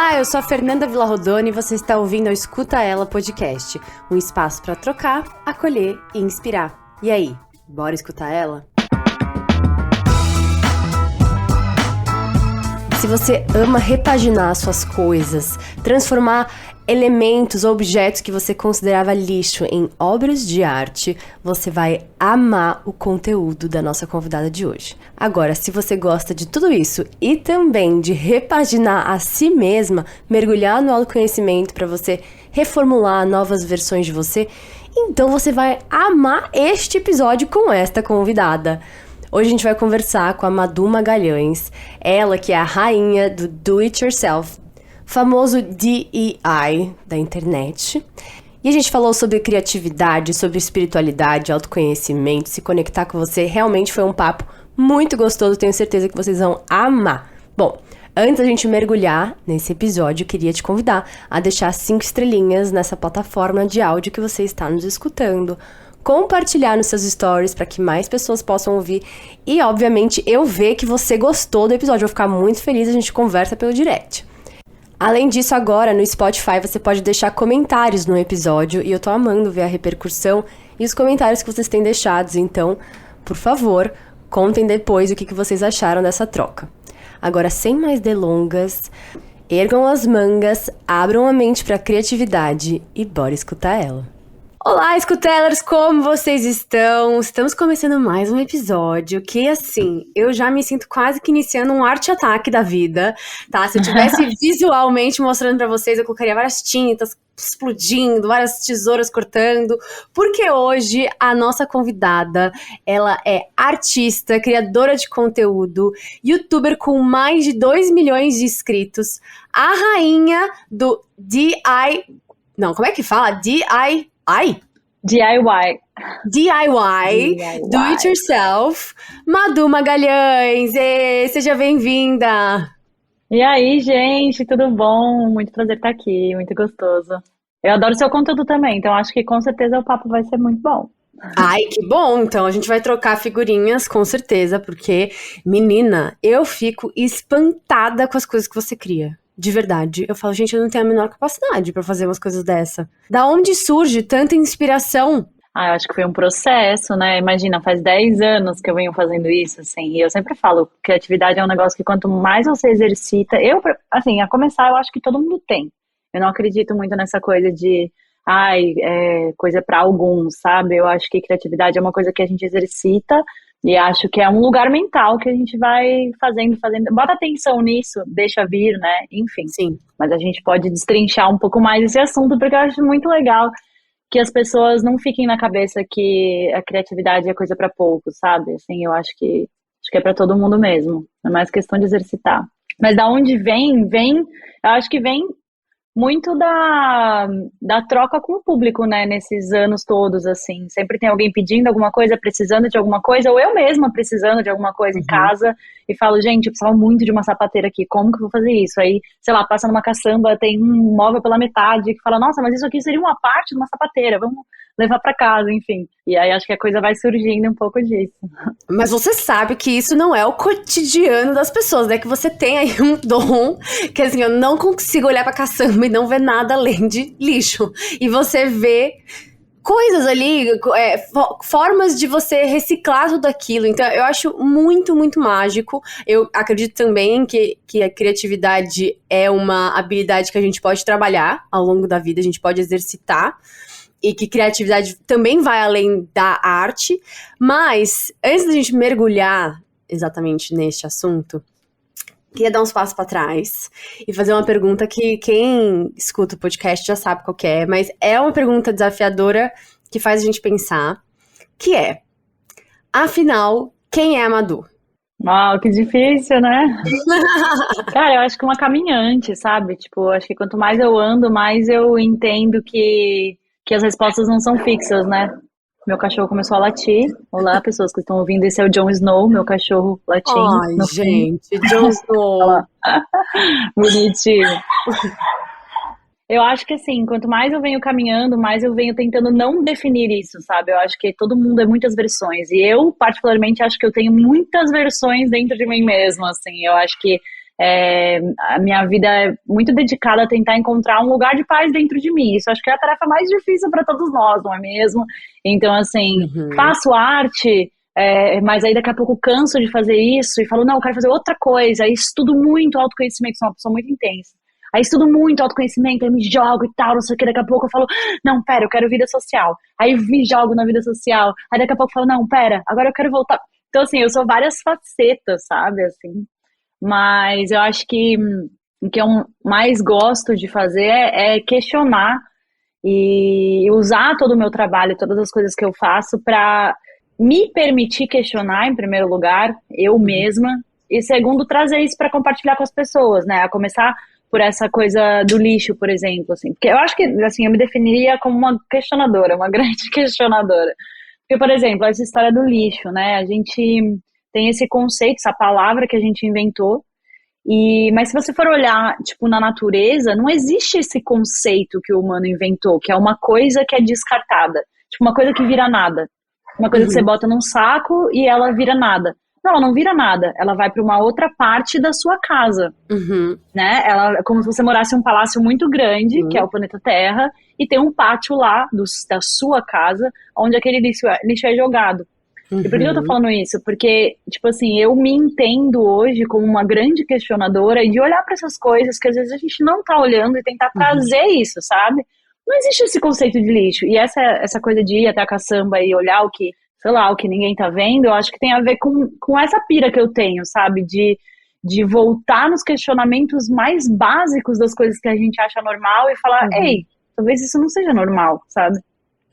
Olá, eu sou a Fernanda Villarrodone e você está ouvindo o Escuta Ela Podcast, um espaço para trocar, acolher e inspirar. E aí, bora escutar ela? Se você ama repaginar suas coisas, transformar elementos ou objetos que você considerava lixo em obras de arte, você vai amar o conteúdo da nossa convidada de hoje. Agora, se você gosta de tudo isso e também de repaginar a si mesma, mergulhar no autoconhecimento para você reformular novas versões de você, então você vai amar este episódio com esta convidada. Hoje a gente vai conversar com a Madu Magalhães, ela que é a rainha do Do It Yourself, famoso DEI da internet. E a gente falou sobre criatividade, sobre espiritualidade, autoconhecimento, se conectar com você. Realmente foi um papo muito gostoso, tenho certeza que vocês vão amar. Bom, antes da gente mergulhar nesse episódio, eu queria te convidar a deixar 5 estrelinhas nessa plataforma de áudio que você está nos escutando. Compartilhar nos seus stories para que mais pessoas possam ouvir. E, obviamente, eu ver que você gostou do episódio. Eu vou ficar muito feliz, a gente conversa pelo direct. Além disso, agora no Spotify você pode deixar comentários no episódio e eu tô amando ver a repercussão e os comentários que vocês têm deixados. Então, por favor, contem depois o que vocês acharam dessa troca. Agora, sem mais delongas, ergam as mangas, abram a mente para a criatividade e bora escutar ela. Olá, escutelers, como vocês estão? Estamos começando mais um episódio que, assim, eu já me sinto quase que iniciando um arte-ataque da vida, tá? Se eu tivesse visualmente mostrando pra vocês, eu colocaria várias tintas explodindo, várias tesouras cortando, porque hoje a nossa convidada, ela é artista, criadora de conteúdo, youtuber com mais de 2 milhões de inscritos, a rainha do Não, como é que fala? DIY. Do It Yourself, Madu Magalhães. Seja bem-vinda. E aí, gente, tudo bom? Muito prazer estar aqui, muito gostoso. Eu adoro seu conteúdo também, então acho que com certeza o papo vai ser muito bom. Ai, que bom! Então a gente vai trocar figurinhas, com certeza, porque, menina, eu fico espantada com as coisas que você cria. De verdade. Eu falo, gente, eu não tenho a menor capacidade pra fazer umas coisas dessa. Da onde surge tanta inspiração? Eu acho que foi um processo, né? Imagina, faz 10 anos que eu venho fazendo isso, assim, e eu sempre falo, criatividade é um negócio que quanto mais você exercita, a começar, eu acho que todo mundo tem. Eu não acredito muito nessa coisa de, coisa pra alguns, sabe? Eu acho que criatividade é uma coisa que a gente exercita. E acho que é um lugar mental que a gente vai fazendo, bota atenção nisso, deixa vir, né, enfim. Sim. Mas a gente pode destrinchar um pouco mais esse assunto, porque eu acho muito legal que as pessoas não fiquem na cabeça que a criatividade é coisa para poucos, sabe? Assim, eu acho que é para todo mundo mesmo, é mais questão de exercitar. Mas da onde vem, eu acho que vem muito da troca com o público, né, nesses anos todos, assim, sempre tem alguém pedindo alguma coisa, precisando de alguma coisa, ou eu mesma precisando de alguma coisa em casa, e falo, gente, eu precisava muito de uma sapateira aqui, como que eu vou fazer isso? Aí, sei lá, passa numa caçamba, tem um móvel pela metade, que fala, nossa, mas isso aqui seria uma parte de uma sapateira, vamos levar pra casa, enfim. E aí acho que a coisa vai surgindo um pouco disso. Mas você sabe que isso não é o cotidiano das pessoas, né? Que você tem aí um dom, que assim, eu não consigo olhar pra caçamba e não ver nada além de lixo. E você vê coisas ali, formas de você reciclar tudo aquilo. Então, eu acho muito, muito mágico. Eu acredito também que a criatividade é uma habilidade que a gente pode trabalhar ao longo da vida, a gente pode exercitar. E que criatividade também vai além da arte. Mas, antes da gente mergulhar exatamente neste assunto, queria dar uns passos para trás e fazer uma pergunta que quem escuta o podcast já sabe qual que é, mas é uma pergunta desafiadora que faz a gente pensar, que é, afinal, quem é a Madu? Uau, que difícil, né? Cara, eu acho que uma caminhante, sabe? Tipo, acho que quanto mais eu ando, mais eu entendo que as respostas não são fixas, né? Meu cachorro começou a latir. Olá, pessoas que estão ouvindo, esse é o Jon Snow, meu cachorro latindo. Ai, gente, Jon Snow. Bonitinho. Eu acho que assim, quanto mais eu venho caminhando, mais eu venho tentando não definir isso, sabe? Eu acho que todo mundo é muitas versões. E eu, particularmente, acho que eu tenho muitas versões dentro de mim mesma, assim. Eu acho que A minha vida é muito dedicada a tentar encontrar um lugar de paz dentro de mim. Isso acho que é a tarefa mais difícil para todos nós, não é mesmo? Então, assim, Uhum. faço arte, mas aí daqui a pouco canso de fazer isso e falo, não, eu quero fazer outra coisa. Aí estudo muito autoconhecimento, sou uma pessoa muito intensa. Aí estudo muito autoconhecimento, aí me jogo e tal, não sei o que. Daqui a pouco eu falo, não, pera, eu quero vida social. Aí me jogo na vida social. Aí daqui a pouco eu falo, não, pera, agora eu quero voltar. Então, assim, eu sou várias facetas, sabe, assim. Mas eu acho que o que eu mais gosto de fazer é questionar e usar todo o meu trabalho, todas as coisas que eu faço para me permitir questionar, em primeiro lugar, eu mesma, e segundo, trazer isso para compartilhar com as pessoas, né? A começar por essa coisa do lixo, por exemplo, assim. Porque eu acho que, assim, eu me definiria como uma questionadora, uma grande questionadora. Porque, por exemplo, essa história do lixo, né? A gente tem esse conceito, essa palavra que a gente inventou, mas se você for olhar, tipo, na natureza, não existe esse conceito que o humano inventou, que é uma coisa que é descartada. Tipo, uma coisa que vira nada. Uma coisa que você Uhum. bota num saco e ela vira nada. Não, ela não vira nada. Ela vai para uma outra parte da sua casa, Uhum. né? Ela é como se você morasse em um palácio muito grande, que é Uhum. o planeta Terra, e tem um pátio lá da sua casa, onde aquele lixo é jogado. E por que eu tô Uhum. falando isso? Porque, tipo assim, eu me entendo hoje como uma grande questionadora e de olhar para essas coisas que às vezes a gente não tá olhando e tentar Uhum. trazer isso, sabe? Não existe esse conceito de lixo. E essa coisa de ir até a caçamba e olhar o que, sei lá, o que ninguém tá vendo, eu acho que tem a ver com essa pira que eu tenho, sabe? De voltar nos questionamentos mais básicos das coisas que a gente acha normal e falar, Uhum. ei, talvez isso não seja normal, sabe?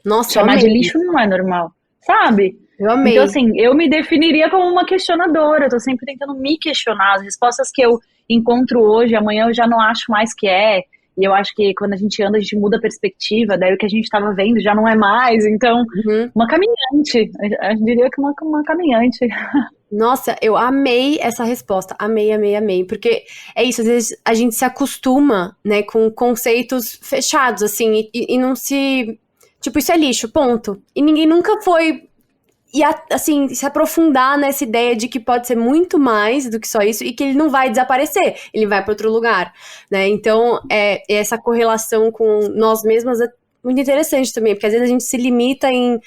Nossa, eu Chamar amei de lixo isso. não é normal, sabe? Eu Então, amei. assim, eu me definiria como uma questionadora. Eu tô sempre tentando me questionar. As respostas que eu encontro hoje, amanhã eu já não acho mais que é. E eu acho que quando a gente anda, a gente muda a perspectiva. Daí o que a gente estava vendo já não é mais. Então, Uhum. uma caminhante. Eu diria que uma caminhante. Nossa, eu amei essa resposta. Amei, amei, amei. Porque é isso, às vezes a gente se acostuma, né, com conceitos fechados, assim, e não se. Tipo, isso é lixo, ponto. E ninguém nunca foi. E assim, se aprofundar nessa ideia de que pode ser muito mais do que só isso e que ele não vai desaparecer, ele vai para outro lugar, né? Então, essa correlação com nós mesmas é muito interessante também, porque às vezes a gente se limita em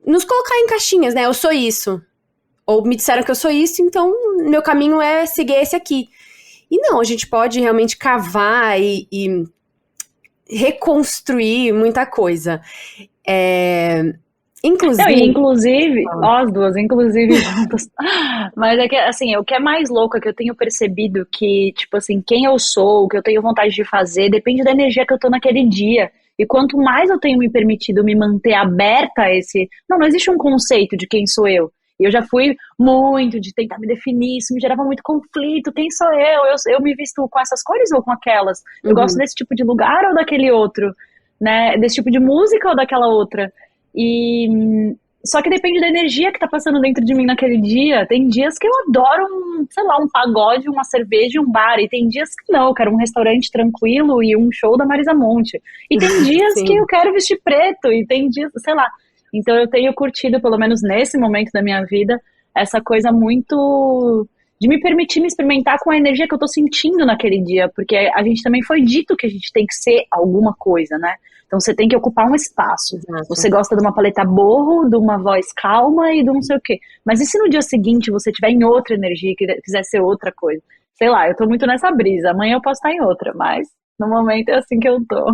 nos colocar em caixinhas, né? Eu sou isso. Ou me disseram que eu sou isso, então meu caminho é seguir esse aqui. E não, a gente pode realmente cavar e reconstruir muita coisa. Não, e Inclusive. inclusive, ó, as duas, inclusive juntas. Mas é que, assim, o que é mais louco é que eu tenho percebido que, tipo assim, quem eu sou, o que eu tenho vontade de fazer, depende da energia que eu tô naquele dia. E quanto mais eu tenho me permitido me manter aberta a esse. Não, não existe um conceito de quem sou eu. E eu já fui muito de tentar me definir, isso me gerava muito conflito. Quem sou eu? Eu me visto com essas cores ou com aquelas? Eu gosto Uhum. desse tipo de lugar ou daquele outro? Né? Desse tipo de música ou daquela outra? E só que depende da energia que tá passando dentro de mim naquele dia. Tem dias que eu adoro sei lá, um pagode, uma cerveja, um bar. E tem dias que não, eu quero um restaurante tranquilo e um show da Marisa Monte. E tem dias que eu Sim. quero vestir preto. E tem dias, sei lá. Então eu tenho curtido, pelo menos nesse momento da minha vida, essa coisa muito de me permitir me experimentar com a energia que eu tô sentindo naquele dia, porque a gente também foi dito que a gente tem que ser alguma coisa, né? Então você tem que ocupar um espaço. Exato. Você gosta de uma paleta borro, de uma voz calma e de não sei o quê. Mas e se no dia seguinte você estiver em outra energia e quiser ser outra coisa? Sei lá, eu tô muito nessa brisa. Amanhã eu posso estar em outra, mas no momento é assim que eu tô.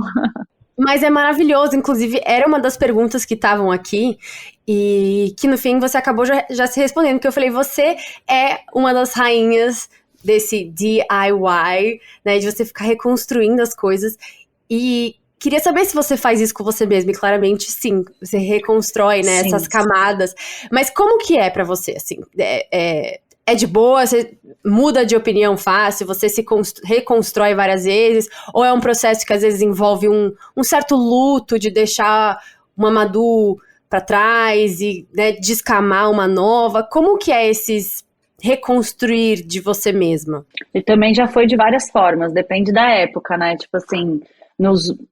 Mas é maravilhoso, inclusive era uma das perguntas que estavam aqui e que no fim você acabou já se respondendo, que eu falei, você é uma das rainhas desse DIY, né, de você ficar reconstruindo as coisas e queria saber se você faz isso com você mesmo, e claramente sim, você reconstrói, né, essas Sim. camadas, mas como que é pra você, assim, é de boa, você muda de opinião fácil, você se reconstrói várias vezes, ou é um processo que às vezes envolve um certo luto de deixar uma Madu pra trás e, né, descamar uma nova? Como que é esses reconstruir de você mesma? E também já foi de várias formas, depende da época, né? Tipo assim,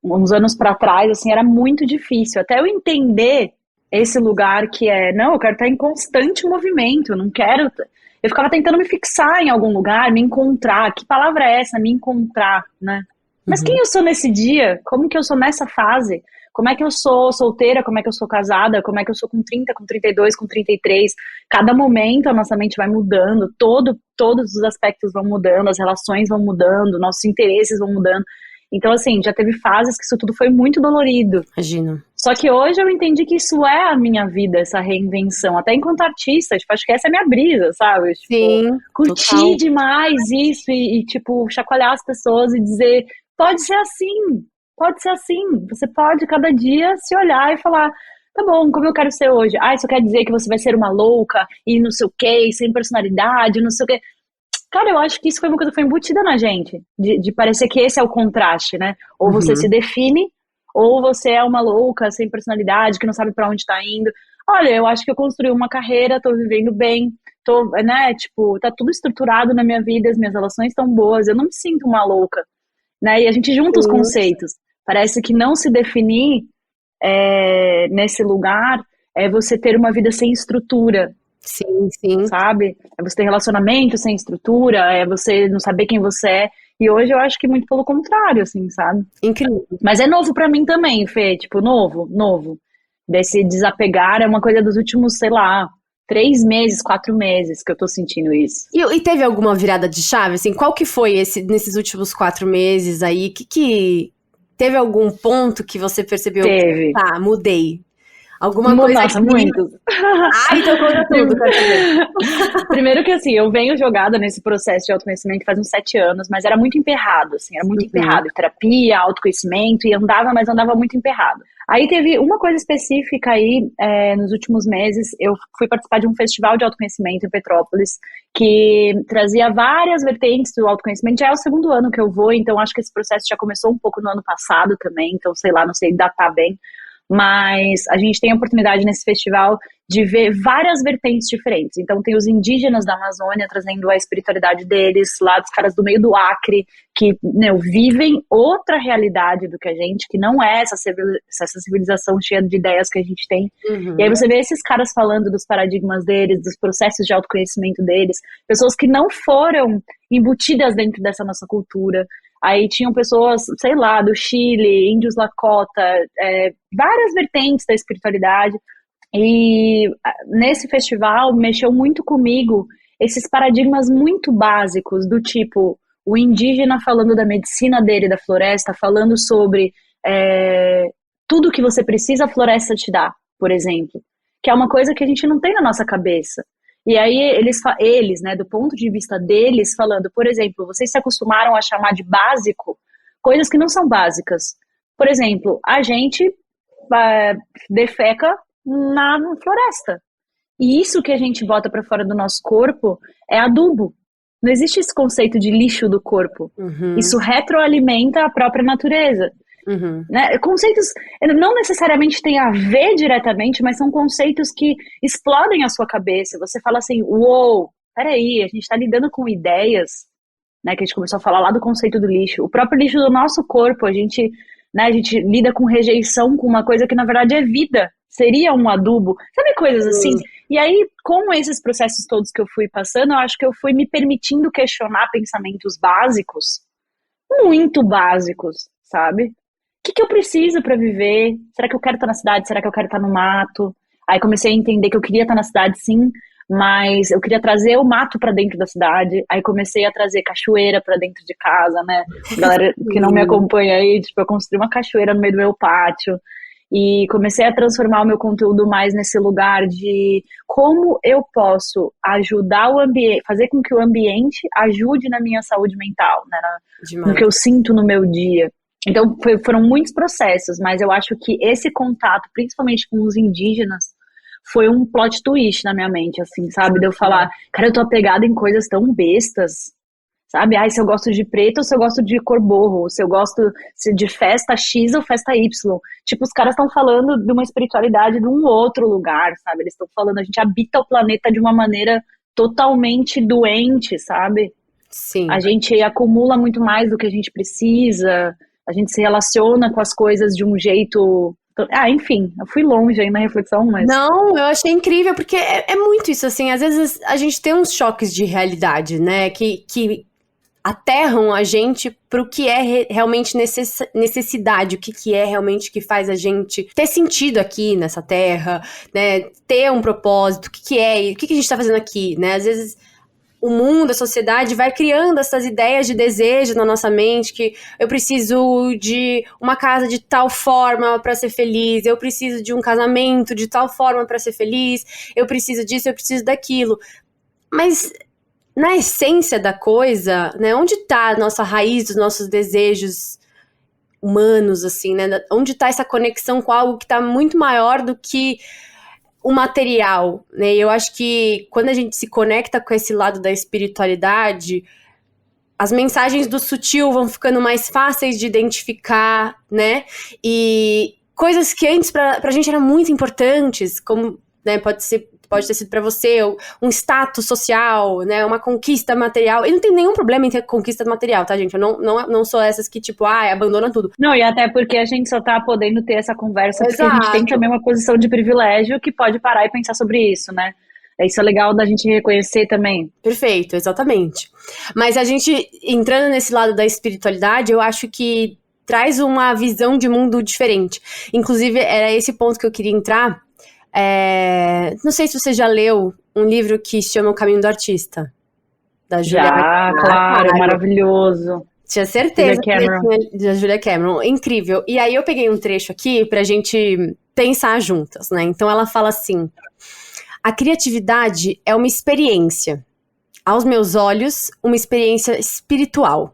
uns anos pra trás, assim, era muito difícil. Até eu entender esse lugar que é, não, eu quero estar em constante movimento, eu não quero. Eu ficava tentando me fixar em algum lugar, me encontrar. Que palavra é essa? Me encontrar, né? Mas quem eu sou nesse dia? Como que eu sou nessa fase? Como é que eu sou solteira? Como é que eu sou casada? Como é que eu sou com 30, com 32, com 33? Cada momento a nossa mente vai mudando, todos os aspectos vão mudando, as relações vão mudando, nossos interesses vão mudando. Então, assim, já teve fases que isso tudo foi muito dolorido. Imagino. Só que hoje eu entendi que isso é a minha vida, essa reinvenção. Até enquanto artista, tipo, acho que essa é a minha brisa, sabe? Tipo, Sim, curtir total. demais isso tipo, chacoalhar as pessoas e dizer, pode ser assim, pode ser assim. Você pode, cada dia, se olhar e falar, tá bom, como eu quero ser hoje? Ah, isso quer dizer que você vai ser uma louca e não sei o quê, e sem personalidade, não sei o quê. Cara, eu acho que isso foi uma coisa que foi embutida na gente, de parecer que esse é o contraste, né? Ou você se define, ou você é uma louca, sem personalidade, que não sabe pra onde tá indo. Olha, eu acho que eu construí uma carreira, tô vivendo bem, tô, né, tipo, tá tudo estruturado na minha vida, as minhas relações estão boas, eu não me sinto uma louca, né? E a gente junta os Sim, conceitos. Parece que não se definir nesse lugar é você ter uma vida sem estrutura, sim, sim. sabe? É você ter relacionamento sem estrutura, é você não saber quem você é. E hoje eu acho que muito pelo contrário, assim, sabe? Incrível. Mas é novo pra mim também, Fê, tipo, novo. Desse desapegar é uma coisa dos últimos, sei lá, 3 meses, 4 meses que eu tô sentindo isso. E teve alguma virada de chave, assim? Qual que foi nesses últimos 4 meses aí? Teve algum ponto que você percebeu, Teve. tá, mudei? Alguma coisa Nossa, aqui. muitos. Ah, então conta tudo, quero saber. Primeiro que assim, eu venho jogada nesse processo de autoconhecimento faz uns 7 anos, mas era muito emperrado, assim, era muito Uhum. emperrado. Terapia, autoconhecimento, e andava, mas andava muito emperrado. Aí teve uma coisa específica aí, nos últimos meses, eu fui participar de um festival de autoconhecimento em Petrópolis, que trazia várias vertentes do autoconhecimento. Já é o segundo ano que eu vou, então acho que esse processo já começou um pouco no ano passado também, então sei lá, não sei datar bem. Mas a gente tem a oportunidade nesse festival de ver várias vertentes diferentes. Então tem os indígenas da Amazônia trazendo a espiritualidade deles, lá dos caras do meio do Acre, que, né, vivem outra realidade do que a gente, que não é essa civilização cheia de ideias que a gente tem. E aí Uhum. você vê esses caras falando dos paradigmas deles, dos processos de autoconhecimento deles, pessoas que não foram embutidas dentro dessa nossa cultura. Aí tinham pessoas, sei lá, do Chile, índios Lakota, várias vertentes da espiritualidade. E nesse festival mexeu muito comigo esses paradigmas muito básicos, do tipo, o indígena falando da medicina dele, da floresta, falando sobre tudo que você precisa, a floresta te dá, por exemplo. Que é uma coisa que a gente não tem na nossa cabeça. E aí eles, né, do ponto de vista deles, falando, por exemplo, vocês se acostumaram a chamar de básico coisas que não são básicas. Por exemplo, a gente defeca na floresta. E isso que a gente bota para fora do nosso corpo é adubo. Não existe esse conceito de lixo do corpo. Uhum. Isso retroalimenta a própria natureza. Uhum. Né? Conceitos não necessariamente têm a ver diretamente, mas são conceitos que explodem a sua cabeça. Você fala assim, uou, peraí, a gente está lidando com ideias, né, que a gente começou a falar lá do conceito do lixo. O próprio lixo do nosso corpo, né, a gente lida com rejeição, com uma coisa que na verdade é vida, seria um adubo, sabe, coisas assim. Sim. E aí, com esses processos todos que eu fui passando, eu acho que eu fui me permitindo questionar pensamentos básicos, muito básicos, sabe? O que eu preciso para viver? Será que eu quero estar na cidade? Será que eu quero estar no mato? Aí comecei a entender que eu queria estar na cidade, sim, mas eu queria trazer o mato para dentro da cidade. Aí comecei a trazer cachoeira para dentro de casa, né? Galera que não me acompanha aí, tipo, eu construí uma cachoeira no meio do meu pátio. E comecei a transformar o meu conteúdo mais nesse lugar de como eu posso ajudar o ambiente, fazer com que o ambiente ajude na minha saúde mental, né? No que Demais. eu sinto no meu dia. Então, foram muitos processos, mas eu acho que esse contato, principalmente com os indígenas, foi um plot twist na minha mente, assim, sabe? De eu falar, cara, eu tô apegada em coisas tão bestas, sabe? Ai, se eu gosto de preto ou se eu gosto de cor borro, se eu gosto de festa X ou festa Y. Tipo, os caras estão falando de uma espiritualidade de um outro lugar, sabe? Eles estão falando, a gente habita o planeta de uma maneira totalmente doente, sabe? A Sim. gente acumula muito mais do que a gente precisa, a gente se relaciona com as coisas de um jeito Enfim, eu fui longe aí na reflexão, mas... Não, eu achei incrível, porque é muito isso, assim, às vezes a gente tem uns choques de realidade, né, que aterram a gente pro que é realmente necessidade, o que é realmente que faz a gente ter sentido aqui nessa terra, né, ter um propósito, o que é, o que a gente tá fazendo aqui, né, às vezes o mundo, a sociedade vai criando essas ideias de desejo na nossa mente, que eu preciso de uma casa de tal forma para ser feliz, eu preciso de um casamento de tal forma para ser feliz, eu preciso disso, eu preciso daquilo. Mas na essência da coisa, né, onde tá a nossa raiz dos nossos desejos humanos, assim, né? Onde tá essa conexão com algo que tá muito maior do que o material, né? Eu acho que quando a gente se conecta com esse lado da espiritualidade, as mensagens do sutil vão ficando mais fáceis de identificar, né? E coisas que antes pra gente eram muito importantes, como, né, pode ter sido pra você um status social, né, uma conquista material. E não tem nenhum problema em ter conquista material, tá, gente? Eu não sou essas que, tipo, abandona tudo. Não, e até porque a gente só tá podendo ter essa conversa porque a gente tem também uma posição de privilégio que pode parar e pensar sobre isso, né? Isso é legal da gente reconhecer também. Perfeito, exatamente. Mas a gente, entrando nesse lado da espiritualidade, eu acho que traz uma visão de mundo diferente. Inclusive, era esse ponto que eu queria entrar. Não sei se você já leu um livro que se chama O Caminho do Artista, da Julia. Já, claro, maravilhoso. Tinha certeza da Julia Cameron, incrível. E aí eu peguei um trecho aqui pra gente pensar juntas, né? Então ela fala assim: a criatividade é uma experiência, aos meus olhos, uma experiência espiritual.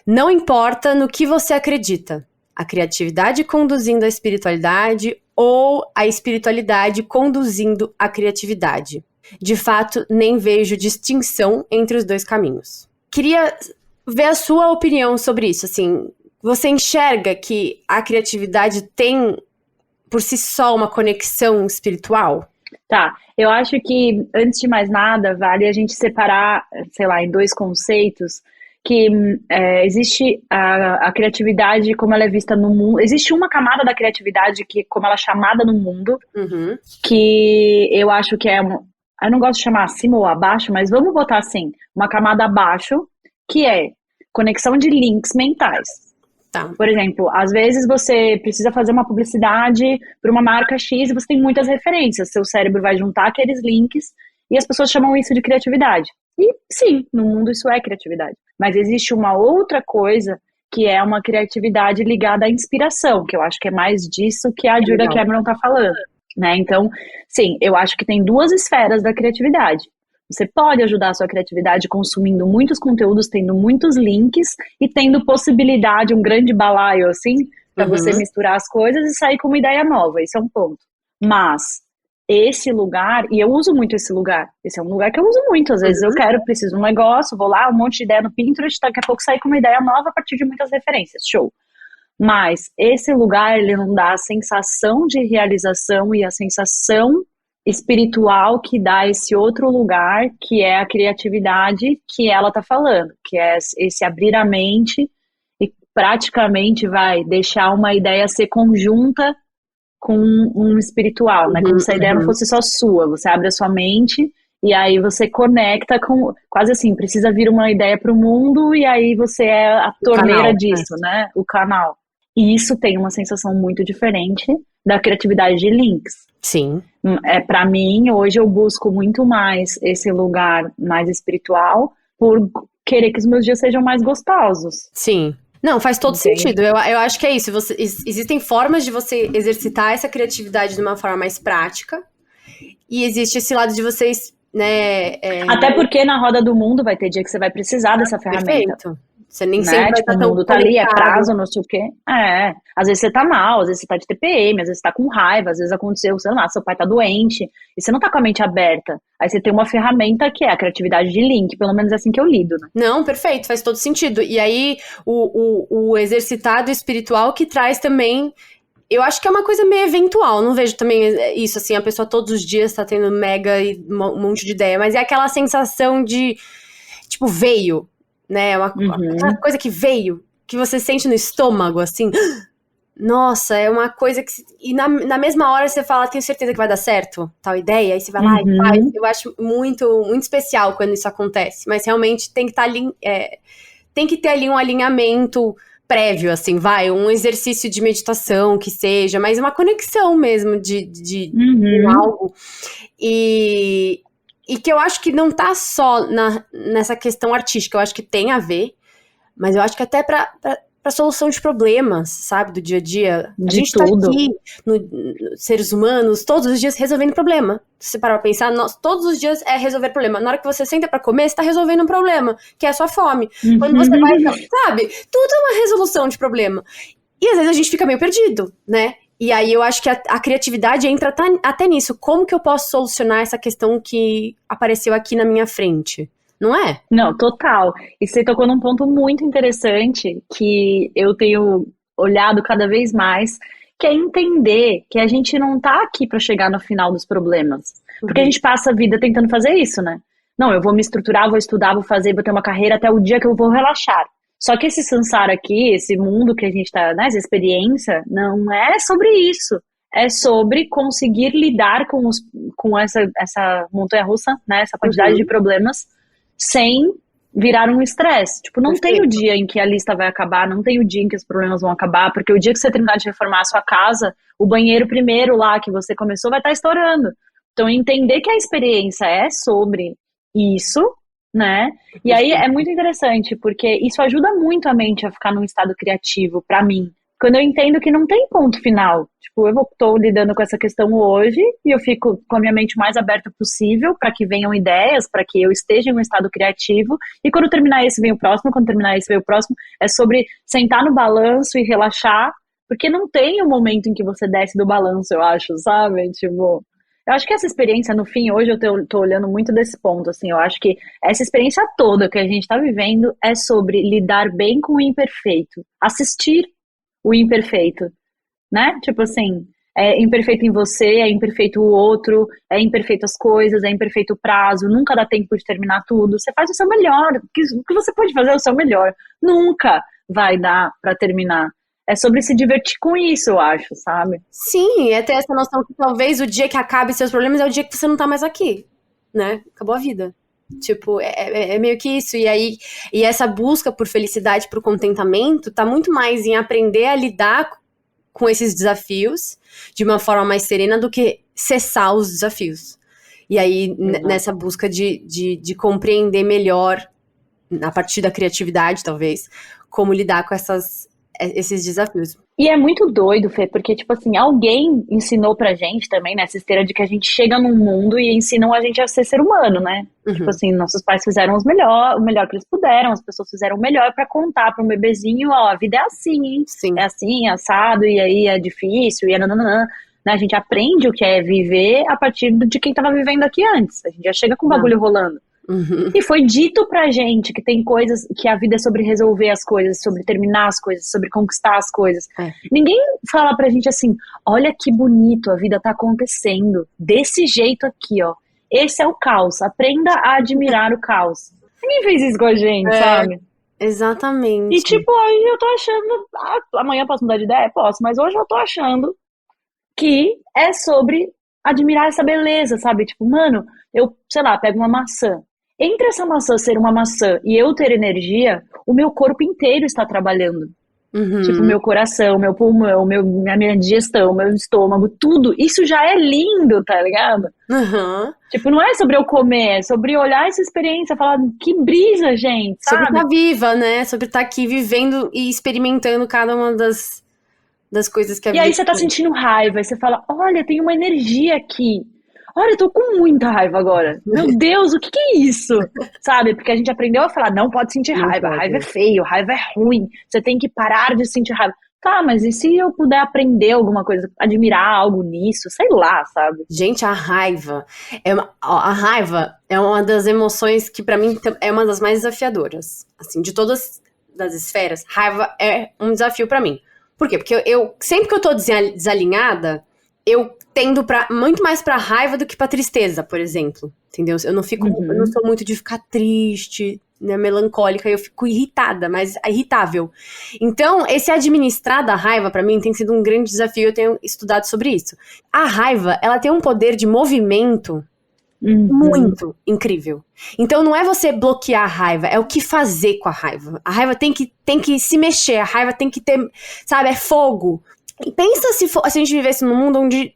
Não importa no que você acredita, a criatividade conduzindo a espiritualidade ou a espiritualidade conduzindo a criatividade. De fato, nem vejo distinção entre os dois caminhos. Queria ver a sua opinião sobre isso, assim, você enxerga que a criatividade tem, por si só, uma conexão espiritual? Tá, eu acho que, antes de mais nada, vale a gente separar, sei lá, em dois conceitos, que existe a criatividade como ela é vista no mundo. Existe uma camada da criatividade que como ela é chamada no mundo, que eu acho que eu não gosto de chamar acima ou abaixo, mas vamos botar assim, uma camada abaixo, que é conexão de links mentais. Tá. Por exemplo, às vezes você precisa fazer uma publicidade para uma marca X e você tem muitas referências. Seu cérebro vai juntar aqueles links e as pessoas chamam isso de criatividade. E sim, no mundo isso é criatividade. Mas existe uma outra coisa que é uma criatividade ligada à inspiração, que eu acho que é mais disso que a Julia Cameron está falando, né? Então, sim, eu acho que tem duas esferas da criatividade. Você pode ajudar a sua criatividade consumindo muitos conteúdos, tendo muitos links e tendo possibilidade, um grande balaio, assim, para você misturar as coisas e sair com uma ideia nova. Esse é um ponto. Mas esse lugar, e eu uso muito esse lugar é um lugar que eu uso muito, às vezes preciso de um negócio, vou lá, um monte de ideia no Pinterest, daqui a pouco sair com uma ideia nova a partir de muitas referências, show. Mas esse lugar, ele não dá a sensação de realização e a sensação espiritual que dá esse outro lugar, que é a criatividade que ela tá falando, que é esse abrir a mente e praticamente vai deixar uma ideia ser conjunta com um espiritual, né? Como se a ideia não fosse só sua, você abre a sua mente e aí você conecta com, quase assim, precisa vir uma ideia para o mundo e aí você é a torneira disso, né? O canal. E isso tem uma sensação muito diferente da criatividade de links. Sim. Para mim, hoje eu busco muito mais esse lugar mais espiritual por querer que os meus dias sejam mais gostosos. Sim. Não, faz todo sentido. Eu acho que é isso. Existem formas de você exercitar essa criatividade de uma forma mais prática. E existe esse lado de vocês, né? Até porque na roda do mundo vai ter dia que você vai precisar dessa ferramenta. Perfeito. Você nem sempre tipo, o mundo tá ali, é prazo, não sei o quê. Às vezes você tá mal, às vezes você tá de TPM, às vezes você tá com raiva, às vezes aconteceu, sei lá, seu pai tá doente, e você não tá com a mente aberta. Aí você tem uma ferramenta que é a criatividade de link, pelo menos é assim que eu lido, né? Não, perfeito, faz todo sentido. E aí, o exercitado espiritual que traz também... Eu acho que é uma coisa meio eventual, não vejo também isso, assim, a pessoa todos os dias tá tendo mega e um monte de ideia, mas é aquela sensação de, tipo, veio, né, aquela coisa que veio, que você sente no estômago, assim, nossa, é uma coisa que... E na mesma hora você fala, tenho certeza que vai dar certo, tal ideia, aí você vai lá e faz. Eu acho muito, muito especial quando isso acontece, mas realmente tem que estar ali, tem que ter ali um alinhamento prévio, assim, um exercício de meditação que seja, mas uma conexão mesmo de algo. E que eu acho que não tá só nessa questão artística, eu acho que tem a ver, mas eu acho que até pra solução de problemas, sabe, do dia a dia. A gente tá aqui, seres humanos, todos os dias resolvendo problema. Se você parar pra pensar, todos os dias é resolver problema. Na hora que você senta pra comer, você tá resolvendo um problema, que é a sua fome. Quando você vai, sabe, tudo é uma resolução de problema. E às vezes a gente fica meio perdido, né? E aí eu acho que a criatividade entra até nisso. Como que eu posso solucionar essa questão que apareceu aqui na minha frente? Não é? Não, total. E você tocou num ponto muito interessante que eu tenho olhado cada vez mais, que é entender que a gente não tá aqui para chegar no final dos problemas. Porque a gente passa a vida tentando fazer isso, né? Não, eu vou me estruturar, vou estudar, vou fazer, vou ter uma carreira até o dia que eu vou relaxar. Só que esse samsara aqui, esse mundo que a gente tá, né, essa experiência, não é sobre isso. É sobre conseguir lidar com essa montanha-russa, né, essa quantidade de problemas, sem virar um estresse. Tipo, não tem o dia em que a lista vai acabar, não tem o dia em que os problemas vão acabar, porque o dia que você terminar de reformar a sua casa, o banheiro primeiro lá que você começou vai estar estourando. Então, entender que a experiência é sobre isso, né? E aí é muito interessante, porque isso ajuda muito a mente a ficar num estado criativo, pra mim. Quando eu entendo que não tem ponto final. Tipo, eu tô lidando com essa questão hoje e eu fico com a minha mente mais aberta possível para que venham ideias, para que eu esteja em um estado criativo. E quando terminar esse, vem o próximo. Quando terminar esse, vem o próximo. É sobre sentar no balanço e relaxar, porque não tem o momento em que você desce do balanço, eu acho, sabe? Tipo, eu acho que essa experiência, no fim, hoje eu tô olhando muito desse ponto, assim, eu acho que essa experiência toda que a gente tá vivendo é sobre lidar bem com o imperfeito. Assistir o imperfeito, né? Tipo assim, é imperfeito em você, é imperfeito o outro, é imperfeito as coisas, é imperfeito o prazo, nunca dá tempo de terminar tudo. Você faz o seu melhor, o que você pode fazer é o seu melhor. Nunca vai dar pra terminar. É sobre se divertir com isso, eu acho, sabe? Sim, é ter essa noção que talvez o dia que acabe seus problemas é o dia que você não tá mais aqui, né? Acabou a vida. Tipo, é meio que isso. E essa busca por felicidade, por contentamento, tá muito mais em aprender a lidar com esses desafios de uma forma mais serena do que cessar os desafios. E aí, nessa busca de compreender melhor, a partir da criatividade, talvez, como lidar com esses desafios. E é muito doido, Fê, porque, tipo assim, alguém ensinou pra gente também, nessa esteira de que a gente chega num mundo e ensinam a gente a ser ser humano, né? Tipo assim, nossos pais fizeram o melhor que eles puderam, as pessoas fizeram o melhor pra contar pra um bebezinho, ó, a vida é assim, hein? Sim. É assim, é assado, e aí é difícil, e é nananã. Né? A gente aprende o que é viver a partir de quem tava vivendo aqui antes. A gente já chega com o bagulho rolando. E foi dito pra gente que tem coisas, que a vida é sobre resolver as coisas, sobre terminar as coisas, sobre conquistar as coisas. Ninguém fala pra gente assim, olha que bonito, a vida tá acontecendo desse jeito aqui, ó. Esse é o caos, aprenda a admirar o caos. Ninguém fez isso com a gente, sabe? Exatamente. E tipo, aí eu tô achando, amanhã eu posso mudar de ideia? Posso, mas hoje eu tô achando que é sobre admirar essa beleza, sabe? Tipo, mano, eu, sei lá, pego uma maçã. Entre essa maçã ser uma maçã e eu ter energia, o meu corpo inteiro está trabalhando. Tipo, meu coração, meu pulmão, minha digestão, meu estômago, tudo. Isso já é lindo, tá ligado? Tipo, não é sobre eu comer, é sobre olhar essa experiência e falar, que brisa, gente, sabe? Sobre estar viva, né? Sobre estar aqui vivendo e experimentando cada uma das coisas que a vida... E aí você tá sentindo raiva, e você fala, olha, tem uma energia aqui. Olha, eu tô com muita raiva agora. Meu Deus, o que é isso? Sabe? Porque a gente aprendeu a falar, não pode sentir raiva. Raiva é feio, raiva é ruim. Você tem que parar de sentir raiva. Tá, mas e se eu puder aprender alguma coisa, admirar algo nisso? Sei lá, sabe? Gente, a raiva é uma das emoções que pra mim é uma das mais desafiadoras. Assim, de todas as esferas, raiva é um desafio pra mim. Por quê? Porque eu sempre que eu tô desalinhada, eu tendo muito mais pra raiva do que pra tristeza, por exemplo. Entendeu? Eu não sou muito de ficar triste, né, melancólica, e eu fico irritada, mas irritável. Então, esse administrar da raiva, pra mim, tem sido um grande desafio, eu tenho estudado sobre isso. A raiva, ela tem um poder de movimento muito incrível. Então não é você bloquear a raiva, é o que fazer com a raiva. A raiva tem que se mexer, a raiva tem que ter, sabe, é fogo. E pensa se a gente vivesse num mundo onde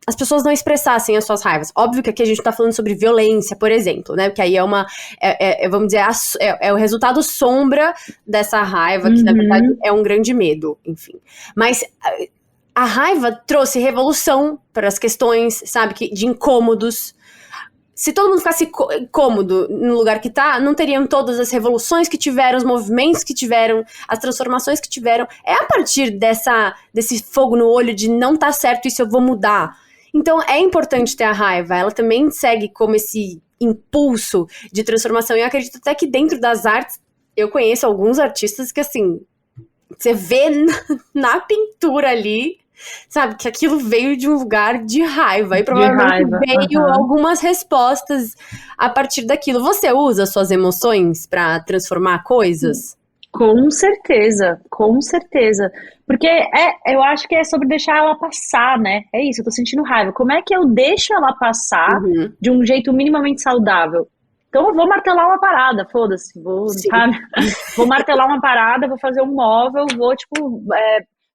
as pessoas não expressassem as suas raivas. Óbvio que aqui a gente tá falando sobre violência, por exemplo, né? Porque aí vamos dizer, é o resultado sombra dessa raiva, que na verdade é um grande medo, enfim. Mas a raiva trouxe revolução para as questões, sabe, de incômodos. Se todo mundo ficasse cômodo no lugar que tá, não teriam todas as revoluções que tiveram, os movimentos que tiveram, as transformações que tiveram. É a partir desse fogo no olho de não tá certo, isso eu vou mudar. Então é importante ter a raiva, ela também segue como esse impulso de transformação. E eu acredito até que dentro das artes, eu conheço alguns artistas que, assim, você vê na pintura ali, sabe, que aquilo veio de um lugar de raiva. E provavelmente veio algumas respostas a partir daquilo. Você usa suas emoções pra transformar coisas? Com certeza, com certeza. Porque eu acho que é sobre deixar ela passar, né? É isso, eu tô sentindo raiva. Como é que eu deixo ela passar de um jeito minimamente saudável? Então eu vou martelar uma parada, foda-se. Sabe? Vou martelar uma parada, vou fazer um móvel, vou, tipo,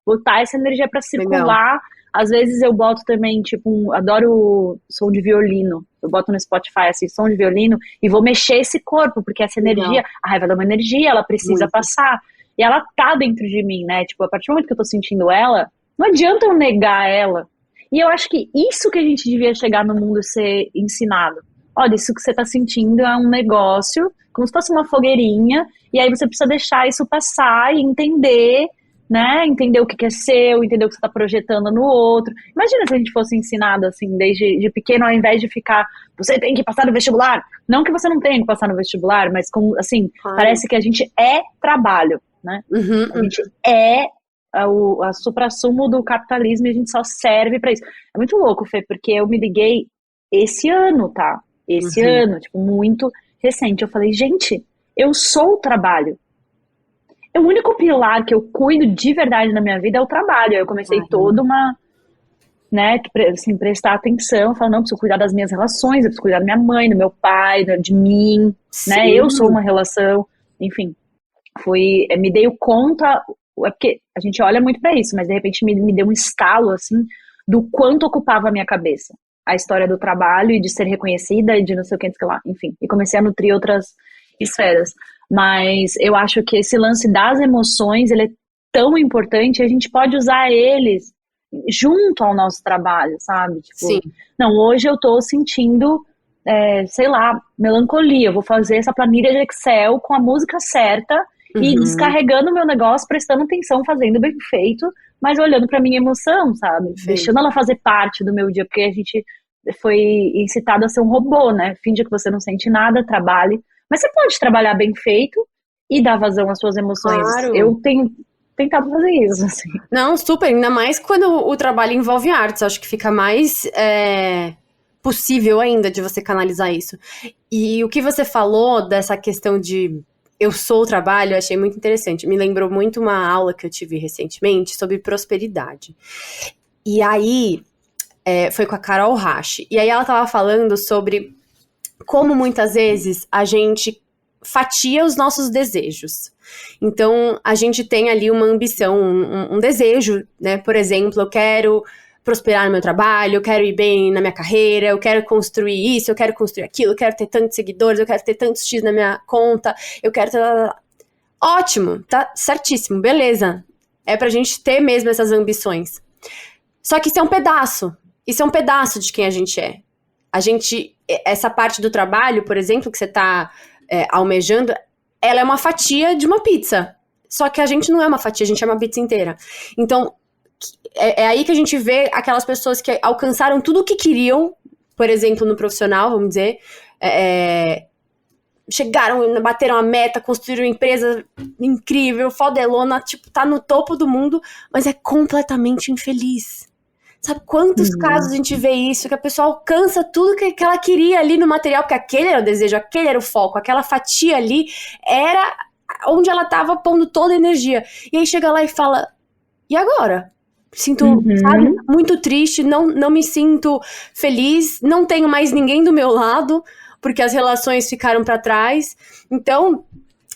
botar essa energia pra circular. Legal. Às vezes eu boto também, tipo, adoro som de violino. Eu boto no Spotify, assim, som de violino e vou mexer esse corpo, porque essa energia, a raiva dá uma energia, ela precisa passar. E ela tá dentro de mim, né? Tipo, a partir do momento que eu tô sentindo ela, não adianta eu negar ela. E eu acho que isso que a gente devia chegar no mundo ser ensinado. Olha, isso que você tá sentindo é um negócio, como se fosse uma fogueirinha, e aí você precisa deixar isso passar e entender, né? Entender o que é seu, entender o que você está projetando no outro. Imagina se a gente fosse ensinado assim, desde de pequeno, ao invés de ficar, você tem que passar no vestibular. Não que você não tenha que passar no vestibular, mas como, assim, parece que a gente é trabalho, né? A gente é a suprassumo do capitalismo e a gente só serve para isso. É muito louco, Fê, porque eu me liguei esse ano, tá? Esse ano, tipo, muito recente. Eu falei, gente, eu sou o trabalho. O único pilar que eu cuido de verdade na minha vida é o trabalho. Eu comecei toda uma, né, assim, prestar atenção, falar, não, preciso cuidar das minhas relações, eu preciso cuidar da minha mãe, do meu pai, de mim, né, eu sou uma relação, enfim, me dei conta, é porque a gente olha muito pra isso, mas de repente me deu um estalo, assim, do quanto ocupava a minha cabeça, a história do trabalho e de ser reconhecida e de não sei o que lá, enfim, e comecei a nutrir outras esferas. Mas eu acho que esse lance das emoções, ele é tão importante, a gente pode usar eles junto ao nosso trabalho, sabe? Tipo, sim. Não, hoje eu tô sentindo, sei lá, melancolia, eu vou fazer essa planilha de Excel com a música certa e descarregando o meu negócio, prestando atenção, fazendo bem feito, mas olhando pra minha emoção, sabe? Sim. Deixando ela fazer parte do meu dia, porque a gente foi incitado a ser um robô, né? Finge que você não sente nada, trabalhe. Mas você pode trabalhar bem feito e dar vazão às suas emoções. Claro. Eu tenho tentado fazer isso, assim. Não, super. Ainda mais quando o trabalho envolve artes. Acho que fica mais possível ainda de você canalizar isso. E o que você falou dessa questão de eu sou o trabalho, eu achei muito interessante. Me lembrou muito uma aula que eu tive recentemente sobre prosperidade. E aí, foi com a Carol Rache. E aí ela tava falando sobre como muitas vezes a gente fatia os nossos desejos. Então, a gente tem ali uma ambição, um desejo, né? Por exemplo, eu quero prosperar no meu trabalho, eu quero ir bem na minha carreira, eu quero construir isso, eu quero construir aquilo, eu quero ter tantos seguidores, eu quero ter tantos X na minha conta, eu quero ter... Ótimo, tá certíssimo, beleza. É pra gente ter mesmo essas ambições. Só que isso é um pedaço de quem a gente é. Essa parte do trabalho, por exemplo, que você tá almejando, ela é uma fatia de uma pizza. Só que a gente não é uma fatia, a gente é uma pizza inteira. Então, é aí que a gente vê aquelas pessoas que alcançaram tudo o que queriam, por exemplo, no profissional, vamos dizer, chegaram, bateram a meta, construíram uma empresa incrível, fodelona, tipo, tá no topo do mundo, mas é completamente infeliz. Sabe quantos casos a gente vê isso, que a pessoa alcança tudo que ela queria ali no material, porque aquele era o desejo, aquele era o foco, aquela fatia ali era onde ela tava pondo toda a energia. E aí chega lá e fala, e agora? Sinto, sabe, muito triste, não me sinto feliz, não tenho mais ninguém do meu lado, porque as relações ficaram pra trás. Então,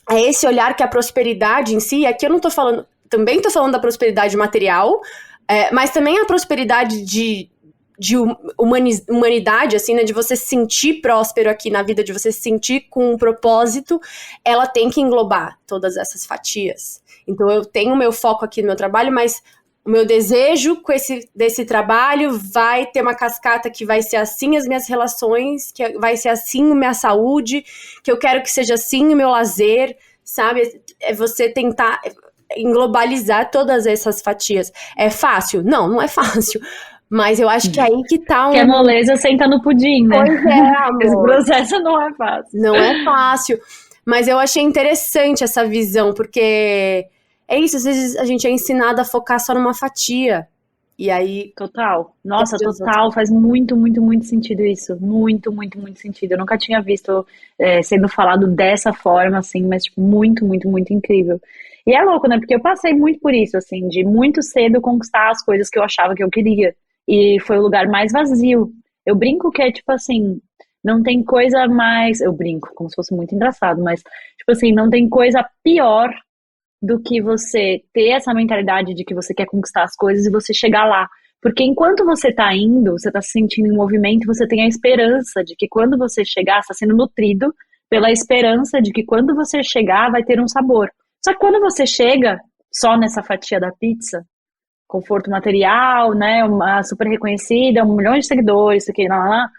é esse olhar que a prosperidade em si, aqui eu não tô falando, também tô falando da prosperidade material, mas também a prosperidade de humanidade, assim, né, de você se sentir próspero aqui na vida, de você se sentir com um propósito, ela tem que englobar todas essas fatias. Então eu tenho o meu foco aqui no meu trabalho, mas o meu desejo desse trabalho vai ter uma cascata que vai ser assim as minhas relações, que vai ser assim a minha saúde, que eu quero que seja assim o meu lazer, sabe? É você tentar englobalizar todas essas fatias. É fácil? Não é fácil. Mas eu acho que é aí que tá Que é moleza senta no pudim, né? Pois é, amor. Esse processo não é fácil. Não é fácil. Mas eu achei interessante essa visão, porque é isso, às vezes a gente é ensinado a focar só numa fatia. E aí... Total. Nossa, total. Faz muito, muito, muito sentido isso. Muito, muito, muito sentido. Eu nunca tinha visto sendo falado dessa forma, assim, mas tipo, muito, muito, muito incrível. E é louco, né? Porque eu passei muito por isso, assim, de muito cedo conquistar as coisas que eu achava que eu queria. E foi o lugar mais vazio. Eu brinco que é tipo assim, não tem coisa mais. Eu brinco, como se fosse muito engraçado, mas, tipo assim, não tem coisa pior do que você ter essa mentalidade de que você quer conquistar as coisas e você chegar lá. Porque enquanto você tá indo, você tá se sentindo em movimento, você tem a esperança de que quando você chegar, você tá sendo nutrido pela esperança de que quando você chegar, vai ter um sabor. Só que quando você chega só nessa fatia da pizza, conforto material, né, uma super reconhecida, 1 milhão de seguidores, isso aqui, lá,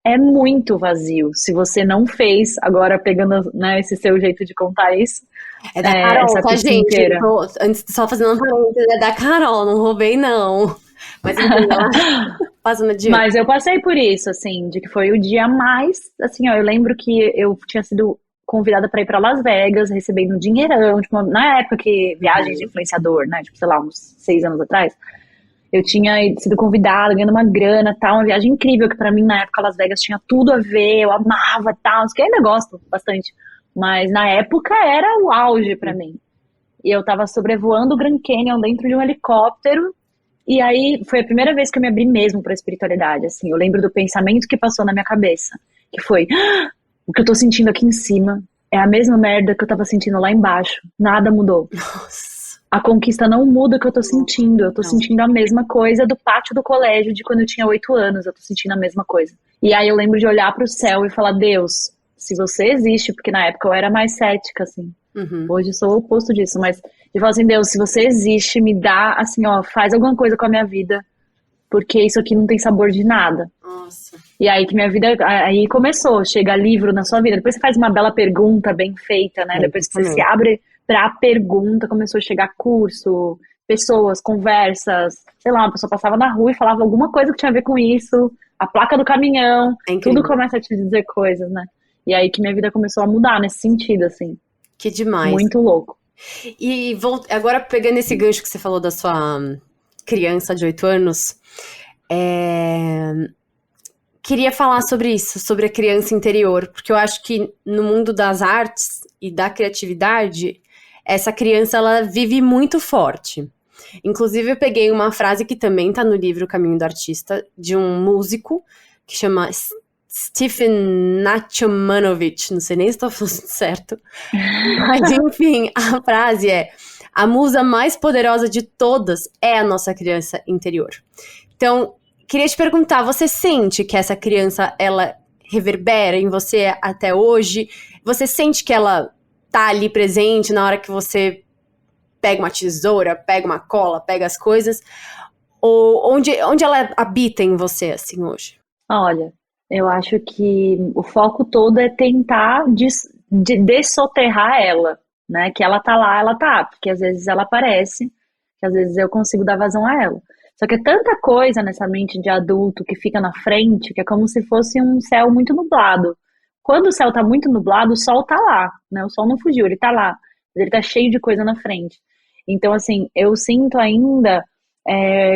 é muito vazio. Se você não fez, agora pegando, né, esse seu jeito de contar isso, é da Carol, essa tá, pizza gente? inteira. Antes, só fazendo um parênteses, é da Carol, não roubei, não. Mas enfim, passando adiante. Mas eu passei por isso, assim, de que foi o dia mais, assim, ó, eu lembro que eu tinha sido convidada para ir para Las Vegas, recebendo dinheirão, tipo, na época que viagens de influenciador, né, tipo, sei lá, uns 6 anos atrás, eu tinha sido convidada, ganhando uma grana, tal, uma viagem incrível, que para mim, na época, Las Vegas tinha tudo a ver, eu amava, tal, que ainda gosto bastante, mas na época era o auge para mim. E eu tava sobrevoando o Grand Canyon dentro de um helicóptero, e aí foi a primeira vez que eu me abri mesmo pra espiritualidade, assim, eu lembro do pensamento que passou na minha cabeça, que foi, o que eu tô sentindo aqui em cima é a mesma merda que eu tava sentindo lá embaixo, nada mudou. Nossa. A conquista não muda o que eu tô sentindo, eu tô sentindo a mesma coisa do pátio do colégio de quando eu tinha 8 anos, eu tô sentindo a mesma coisa. E aí eu lembro de olhar pro céu e falar, Deus, se você existe, porque na época eu era mais cética, assim, hoje eu sou o oposto disso, mas de falar assim, Deus, se você existe, me dá, assim, ó, faz alguma coisa com a minha vida, porque isso aqui não tem sabor de nada. Nossa. E aí que minha vida, aí começou, chega livro na sua vida, depois você faz uma bela pergunta bem feita, né, depois que você se abre pra pergunta, começou a chegar curso, pessoas, conversas, sei lá, uma pessoa passava na rua e falava alguma coisa que tinha a ver com isso, a placa do caminhão, tudo começa a te dizer coisas, né, e aí que minha vida começou a mudar nesse sentido, assim. Que demais. Muito louco. E agora pegando esse gancho que você falou da sua criança de 8 anos, queria falar sobre isso, sobre a criança interior, porque eu acho que no mundo das artes e da criatividade, essa criança, ela vive muito forte. Inclusive, eu peguei uma frase que também tá no livro Caminho do Artista, de um músico que chama Stephen Nachmanovich, não sei nem se estou falando certo, mas enfim, a frase é: a musa mais poderosa de todas é a nossa criança interior. Então, queria te perguntar, você sente que essa criança, ela reverbera em você até hoje? Você sente que ela tá ali presente na hora que você pega uma tesoura, pega uma cola, pega as coisas? Ou onde ela habita em você, assim, hoje? Olha, eu acho que o foco todo é tentar dessoterrar ela, né? Que ela tá lá, ela tá, porque às vezes ela aparece, que às vezes eu consigo dar vazão a ela. Só que é tanta coisa nessa mente de adulto que fica na frente, que é como se fosse um céu muito nublado. Quando o céu tá muito nublado, o sol tá lá, né? O sol não fugiu, ele tá lá, mas ele tá cheio de coisa na frente. Então, assim, eu sinto ainda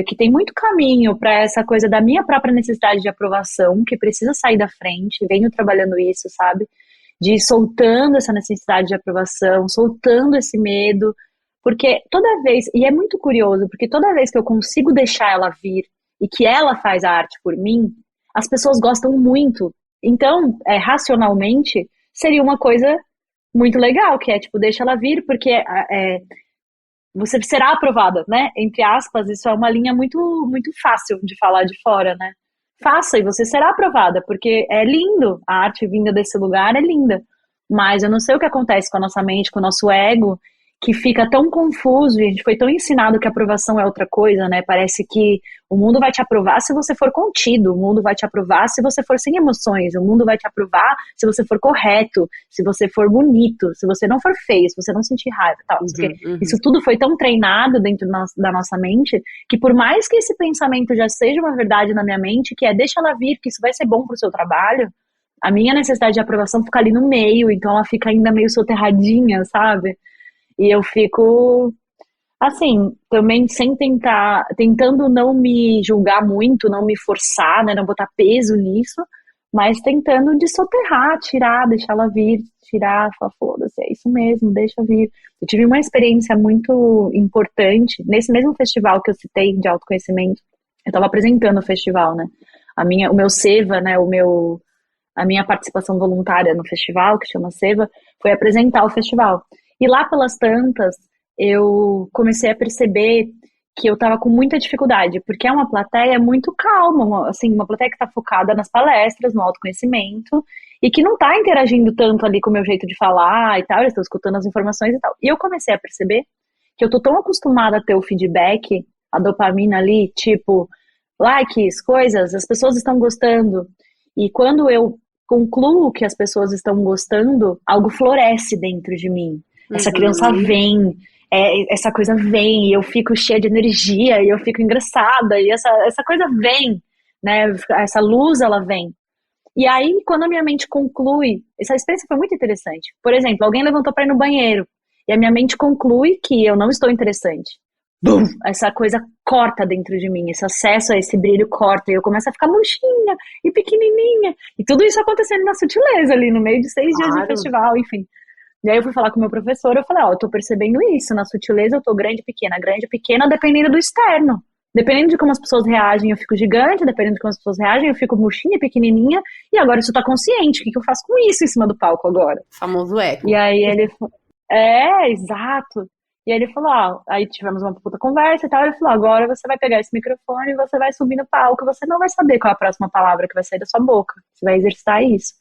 que tem muito caminho para essa coisa da minha própria necessidade de aprovação, que precisa sair da frente, venho trabalhando isso, sabe? De ir soltando essa necessidade de aprovação, soltando esse medo, porque toda vez, e é muito curioso, porque toda vez que eu consigo deixar ela vir e que ela faz a arte por mim, as pessoas gostam muito. Então, racionalmente, seria uma coisa muito legal, que é tipo, deixa ela vir, porque você será aprovada, né? Entre aspas, isso é uma linha muito, muito fácil de falar de fora, né? Faça e você será aprovada, porque é lindo, a arte vinda desse lugar é linda. Mas eu não sei o que acontece com a nossa mente, com o nosso ego, que fica tão confuso, e a gente foi tão ensinado que a aprovação é outra coisa, né? Parece que o mundo vai te aprovar se você for contido, o mundo vai te aprovar se você for sem emoções, o mundo vai te aprovar se você for correto, se você for bonito, se você não for feio, se você não sentir raiva e tal. Porque isso tudo foi tão treinado dentro da nossa mente, que por mais que esse pensamento já seja uma verdade na minha mente, que é deixa ela vir, que isso vai ser bom pro seu trabalho, a minha necessidade de aprovação fica ali no meio, então ela fica ainda meio soterradinha, sabe? E eu fico, assim, também tentando não me julgar muito, não me forçar, né, não botar peso nisso, mas tentando dessoterrar, tirar, deixar ela vir, tirar, falar, foda-se, é isso mesmo, deixa vir. Eu tive uma experiência muito importante, nesse mesmo festival que eu citei, de autoconhecimento, eu estava apresentando o festival, né, o meu SEVA, né, a minha participação voluntária no festival, que chama SEVA, foi apresentar o festival. E lá pelas tantas, eu comecei a perceber que eu estava com muita dificuldade, porque é uma plateia muito calma, assim, uma plateia que está focada nas palestras, no autoconhecimento, e que não está interagindo tanto ali com o meu jeito de falar e tal, eles estão escutando as informações e tal. E eu comecei a perceber que eu tô tão acostumada a ter o feedback, a dopamina ali, tipo, likes, coisas, as pessoas estão gostando. E quando eu concluo que as pessoas estão gostando, algo floresce dentro de mim. Essa criança vem, essa coisa vem, e eu fico cheia de energia, e eu fico engraçada, e essa coisa vem, né? Essa luz, ela vem. E aí, quando a minha mente conclui, essa experiência foi muito interessante. Por exemplo, alguém levantou para ir no banheiro, e a minha mente conclui que eu não estou interessante. Bum! Essa coisa corta dentro de mim, esse acesso a esse brilho corta, e eu começo a ficar murchinha e pequenininha. E tudo isso acontecendo na sutileza ali, no meio de 6 dias de festival, enfim. E aí eu fui falar com o meu professor, eu falei, eu tô percebendo isso, na sutileza eu tô grande, pequena, dependendo do externo. Dependendo de como as pessoas reagem, eu fico gigante, dependendo de como as pessoas reagem, eu fico murchinha, pequenininha, e agora isso tá consciente, o que eu faço com isso em cima do palco agora? Famoso eco. E aí ele falou, exato. E aí ele falou, aí tivemos uma puta conversa e tal, ele falou, agora você vai pegar esse microfone e você vai subir no palco, você não vai saber qual é a próxima palavra que vai sair da sua boca, você vai exercitar isso.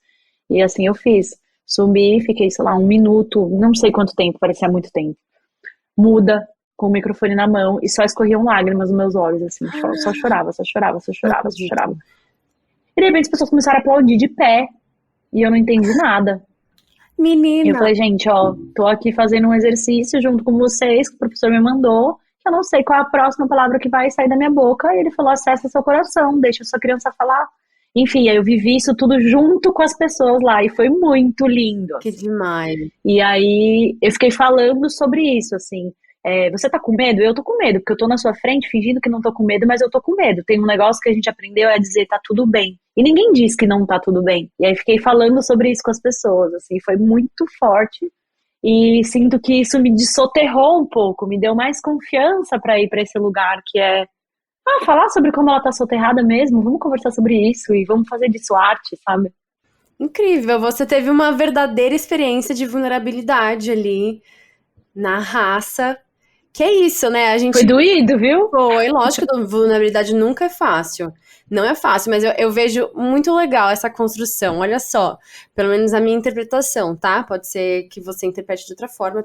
E assim eu fiz. Subi, fiquei, sei lá, 1 minuto, não sei quanto tempo, parecia muito tempo. Muda, com o microfone na mão, e só escorriam lágrimas nos meus olhos, assim, só chorava. E de repente as pessoas começaram a aplaudir de pé, e eu não entendi nada. Menina! E eu falei, gente, tô aqui fazendo um exercício junto com vocês, que o professor me mandou, que eu não sei qual é a próxima palavra que vai sair da minha boca, e ele falou, acessa seu coração, deixa a sua criança falar. Enfim, aí eu vivi isso tudo junto com as pessoas lá, e foi muito lindo. Que demais. E aí eu fiquei falando sobre isso, assim, você tá com medo? Eu tô com medo, porque eu tô na sua frente fingindo que não tô com medo, mas eu tô com medo. Tem um negócio que a gente aprendeu a dizer, tá tudo bem. E ninguém diz que não tá tudo bem. E aí fiquei falando sobre isso com as pessoas, assim, foi muito forte. E sinto que isso me dessoterrou um pouco, me deu mais confiança pra ir pra esse lugar que é falar sobre como ela tá soterrada mesmo, vamos conversar sobre isso e vamos fazer disso arte, sabe? Incrível, você teve uma verdadeira experiência de vulnerabilidade ali, na raça, que é isso, né? A gente... Foi doído, viu? Foi, lógico que vulnerabilidade nunca é fácil, não é fácil, mas eu vejo muito legal essa construção, olha só, pelo menos a minha interpretação, tá? Pode ser que você interprete de outra forma,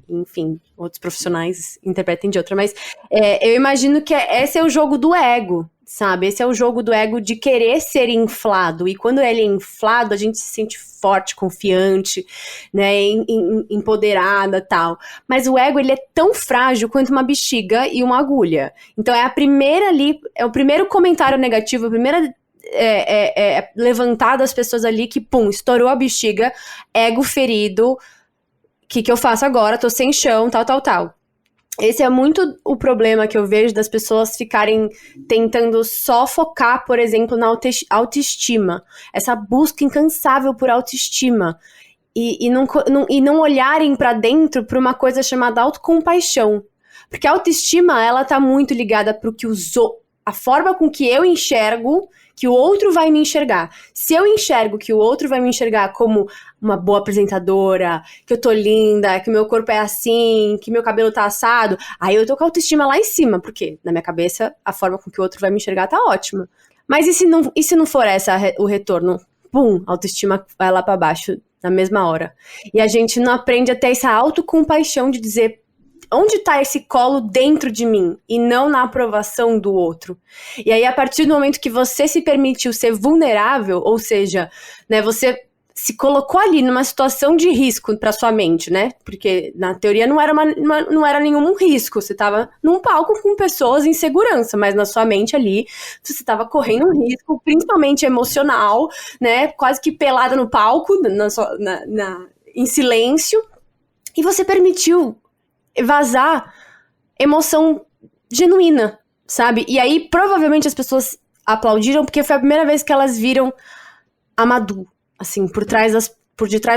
enfim, outros profissionais interpretem de outra, mas eu imagino que esse é o jogo do ego, sabe? Esse é o jogo do ego de querer ser inflado, e quando ele é inflado, a gente se sente forte, confiante, né, empoderada, tal. Mas o ego, ele é tão frágil quanto uma bexiga e uma agulha. Então é a primeira ali, é o primeiro comentário negativo, a primeira levantada das pessoas ali que, pum, estourou a bexiga, ego ferido. O que eu faço agora? Tô sem chão, tal. Esse é muito o problema que eu vejo das pessoas ficarem tentando só focar, por exemplo, na autoestima. Essa busca incansável por autoestima. E não olharem pra dentro pra uma coisa chamada autocompaixão. Porque a autoestima, ela tá muito ligada pro que a forma com que eu enxergo que o outro vai me enxergar. Se eu enxergo que o outro vai me enxergar como uma boa apresentadora, que eu tô linda, que meu corpo é assim, que meu cabelo tá assado, aí eu tô com a autoestima lá em cima, porque na minha cabeça a forma com que o outro vai me enxergar tá ótima. Mas e se não for o retorno? Pum, a autoestima vai lá pra baixo na mesma hora. E a gente não aprende a ter essa autocompaixão de dizer onde tá esse colo dentro de mim e não na aprovação do outro. E aí, a partir do momento que você se permitiu ser vulnerável, ou seja, né, você se colocou ali numa situação de risco pra sua mente, né? Porque na teoria não era nenhum risco. Você tava num palco com pessoas em segurança, mas na sua mente ali você tava correndo um risco, principalmente emocional, né? Quase que pelada no palco, em silêncio. E você permitiu vazar emoção genuína, sabe? E aí, provavelmente, as pessoas aplaudiram porque foi a primeira vez que elas viram a Madu, assim, por detrás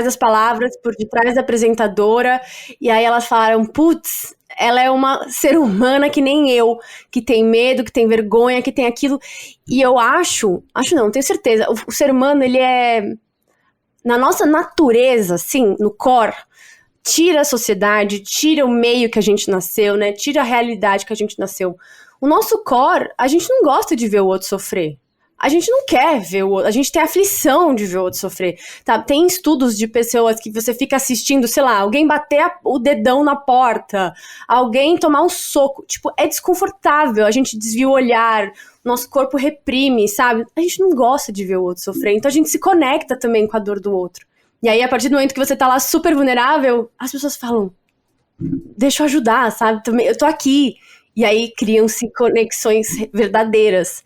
das palavras, por detrás da apresentadora, e aí elas falaram, putz, ela é uma ser humana que nem eu, que tem medo, que tem vergonha, que tem aquilo, e eu acho não, tenho certeza, o ser humano, ele é, na nossa natureza, assim, no core, tira a sociedade, tira o meio que a gente nasceu, né? Tira a realidade que a gente nasceu. O nosso core, a gente não gosta de ver o outro sofrer. A gente não quer ver o outro, a gente tem aflição de ver o outro sofrer, tá? Tem estudos de pessoas que você fica assistindo, sei lá, alguém bater o dedão na porta, alguém tomar um soco, tipo, é desconfortável, a gente desvia o olhar, nosso corpo reprime, sabe? A gente não gosta de ver o outro sofrer, então a gente se conecta também com a dor do outro. E aí, a partir do momento que você tá lá super vulnerável, as pessoas falam, deixa eu ajudar, sabe? Eu tô aqui. E aí, criam-se conexões verdadeiras.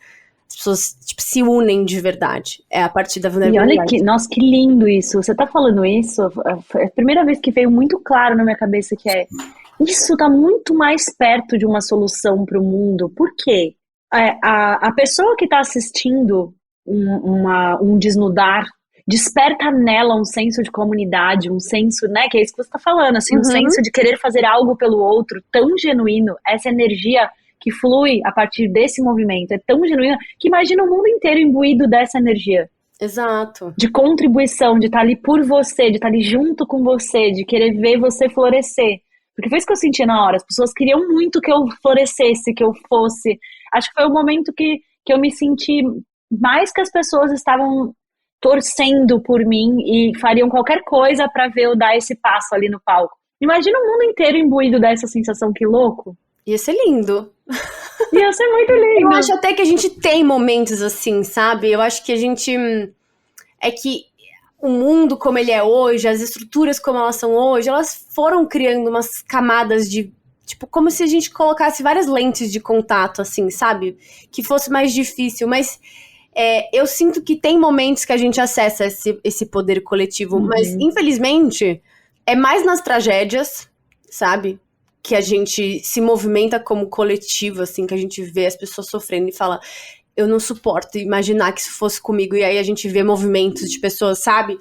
As pessoas, tipo, se unem de verdade. É a partir da E vulnerabilidade. olha que, nossa, que lindo isso. Você tá falando isso, foi a primeira vez que veio muito claro na minha cabeça que isso tá muito mais perto de uma solução para o mundo. Por quê? A pessoa que tá assistindo um desnudar desperta nela um senso de comunidade, um senso, né, que é isso que você tá falando, assim, um senso de querer fazer algo pelo outro tão genuíno, essa energia que flui a partir desse movimento é tão genuína que imagina o mundo inteiro imbuído dessa energia. Exato. De contribuição, de estar ali por você, de estar ali junto com você, de querer ver você florescer. Porque foi isso que eu senti na hora. As pessoas queriam muito que eu florescesse, que eu fosse. Acho que foi o momento que eu me senti mais que as pessoas estavam torcendo por mim e fariam qualquer coisa para ver eu dar esse passo ali no palco. Imagina o mundo inteiro imbuído dessa sensação, que louco. Ia ser lindo. Ia ser muito lindo. Eu acho até que a gente tem momentos assim, sabe? Eu acho que a gente... É que o mundo como ele é hoje, as estruturas como elas são hoje, elas foram criando umas camadas de... Tipo, como se a gente colocasse várias lentes de contato, assim, sabe? Que fosse mais difícil, mas... eu sinto que tem momentos que a gente acessa esse poder coletivo, mas infelizmente é mais nas tragédias, sabe? Que a gente se movimenta como coletivo, assim, que a gente vê as pessoas sofrendo e fala, eu não suporto imaginar que isso fosse comigo, e aí a gente vê movimentos de pessoas, sabe?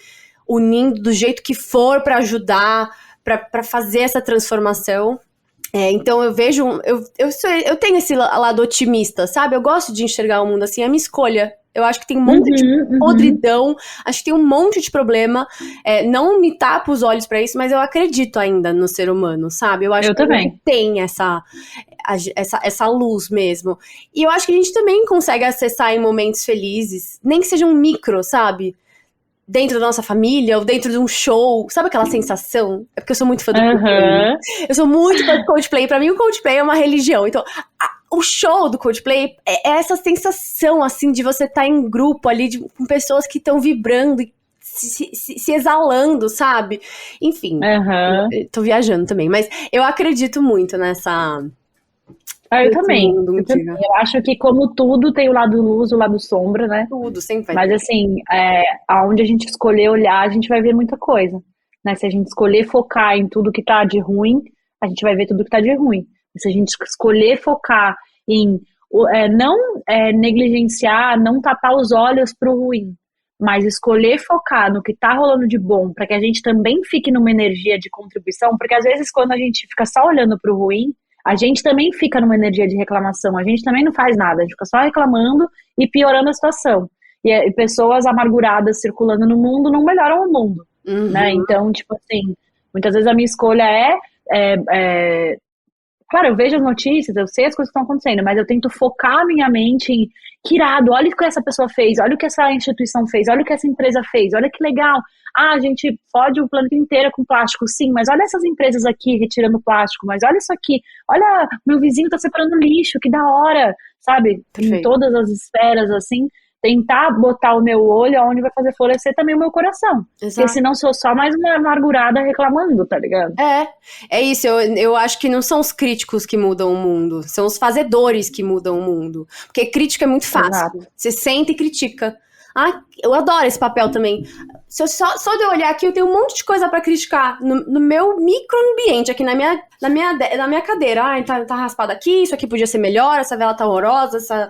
Unindo do jeito que for pra ajudar, pra fazer essa transformação. Então eu vejo, eu tenho esse lado otimista, sabe? Eu gosto de enxergar o mundo assim, é a minha escolha. Eu acho que tem um monte de podridão, acho que tem um monte de problema. Não me tapo os olhos pra isso, mas eu acredito ainda no ser humano, sabe? Eu acho que também. a gente tem essa luz mesmo. E eu acho que a gente também consegue acessar em momentos felizes, nem que seja um micro, sabe? Dentro da nossa família, ou dentro de um show. Sabe aquela sensação? É porque eu sou muito fã do Coldplay. Eu sou muito fã do Coldplay. Pra mim, o Coldplay é uma religião. Então, o show do Coldplay é essa sensação, assim, de você estar em grupo ali, com pessoas que estão vibrando e se exalando, sabe? Enfim, eu tô viajando também. Mas eu acredito muito nessa... Eu também. Eu acho que, como tudo, tem o lado luz, o lado sombra, né? Tudo, sempre vai. Mas, assim, aonde a gente escolher olhar, a gente vai ver muita coisa, né? Se a gente escolher focar em tudo que tá de ruim, a gente vai ver tudo que tá de ruim. Se a gente escolher focar em não negligenciar, não tapar os olhos pro ruim, mas escolher focar no que tá rolando de bom, para que a gente também fique numa energia de contribuição, porque às vezes quando a gente fica só olhando pro ruim, a gente também fica numa energia de reclamação, a gente também não faz nada, a gente fica só reclamando e piorando a situação. E pessoas amarguradas circulando no mundo não melhoram o mundo, né? Então, tipo assim, muitas vezes a minha escolha claro, eu vejo as notícias, eu sei as coisas que estão acontecendo, mas eu tento focar a minha mente em que irado, olha o que essa pessoa fez, olha o que essa instituição fez, olha o que essa empresa fez, olha que legal. Ah, a gente fode o planeta inteiro com plástico, sim, mas olha essas empresas aqui retirando plástico, mas olha isso aqui, olha, meu vizinho tá separando lixo, que da hora, sabe? Perfeito. Em todas as esferas, assim, tentar botar o meu olho onde vai fazer florescer também o meu coração. Exato. Porque senão sou só mais uma amargurada reclamando, tá ligado? É isso, eu acho que não são os críticos que mudam o mundo, são os fazedores que mudam o mundo. Porque crítica é muito fácil. Exato. Você senta e critica. Ah, eu adoro esse papel também. Só de eu olhar aqui, eu tenho um monte de coisa pra criticar no meu microambiente, aqui na minha cadeira. Ah, tá raspada aqui, isso aqui podia ser melhor, essa vela tá horrorosa, essa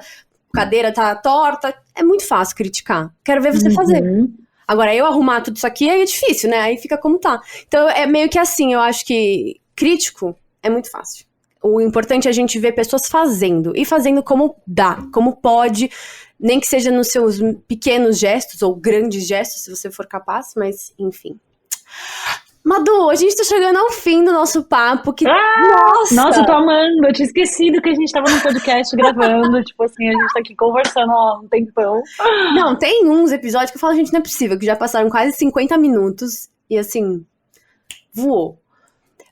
cadeira tá torta. É muito fácil criticar. Quero ver você fazer. Agora, eu arrumar tudo isso aqui é difícil, né? Aí fica como tá. Então, é meio que assim, eu acho que crítico é muito fácil. O importante é a gente ver pessoas fazendo. E fazendo como dá, como pode. Nem que seja nos seus pequenos gestos ou grandes gestos, se você for capaz. Mas, enfim. Madu, a gente tá chegando ao fim do nosso papo. Que... Nossa, eu tô amando. Eu tinha esquecido que a gente tava no podcast gravando. Tipo assim, a gente tá aqui conversando há um tempão. Não, tem uns episódios que eu falo, gente, não é possível, que já passaram quase 50 minutos e assim, voou.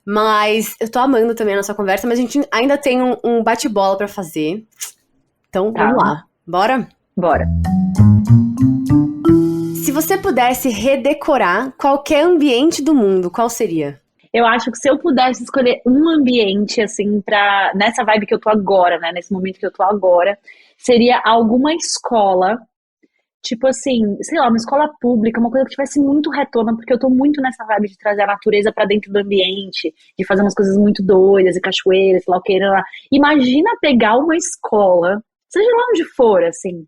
Mas eu tô amando também a nossa conversa, mas a gente ainda tem um bate-bola pra fazer. Então, vamos lá. Bora? Bora. Se você pudesse redecorar qualquer ambiente do mundo, qual seria? Eu acho que se eu pudesse escolher um ambiente, assim, nessa vibe que eu tô agora, né? Nesse momento que eu tô agora, seria alguma escola, tipo assim, sei lá, uma escola pública, uma coisa que tivesse muito retorno, porque eu tô muito nessa vibe de trazer a natureza pra dentro do ambiente, de fazer umas coisas muito doidas, e cachoeiras, sei lá o que, lá. Imagina pegar uma escola, seja lá onde for, assim,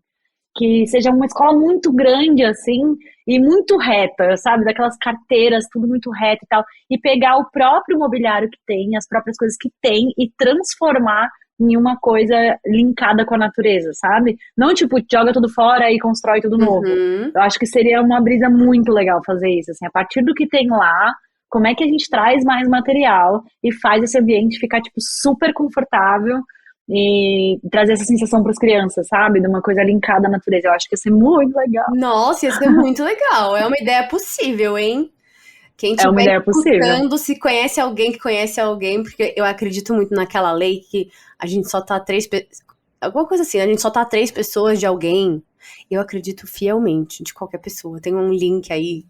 que seja uma escola muito grande, assim, e muito reta, sabe? Daquelas carteiras, tudo muito reto e tal. E pegar o próprio mobiliário que tem, as próprias coisas que tem, e transformar em uma coisa linkada com a natureza, sabe? Não, tipo, joga tudo fora e constrói tudo novo. Eu acho que seria uma brisa muito legal fazer isso, assim, a partir do que tem lá, como é que a gente traz mais material e faz esse ambiente ficar, tipo, super confortável, e trazer essa sensação para as crianças, sabe? De uma coisa linkada à natureza. Eu acho que ia ser muito legal. Nossa, ia ser muito legal. É uma ideia possível, hein? Quem É uma estiver ideia possível. escutando, se conhece alguém que conhece alguém, porque eu acredito muito naquela lei que a gente só tá alguma coisa assim, a gente só tá 3 pessoas de alguém. Eu acredito fielmente de qualquer pessoa. Tem um link aí.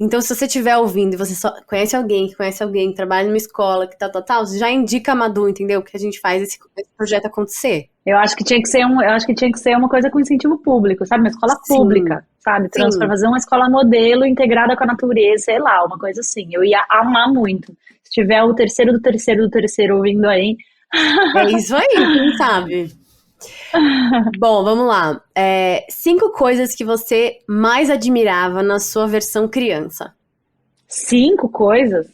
Então, se você estiver ouvindo e você só conhece alguém que trabalha numa escola, que tal, já indica a Madu, entendeu? Que a gente faz esse projeto acontecer. Eu acho que tinha que ser uma coisa com incentivo público, sabe? Uma escola pública, sabe? Fazer uma escola modelo integrada com a natureza, sei lá, uma coisa assim. Eu ia amar muito. Se tiver o terceiro do terceiro ouvindo aí. É isso aí, quem sabe? Bom, vamos lá. 5 coisas que você mais admirava na sua versão criança. 5 coisas?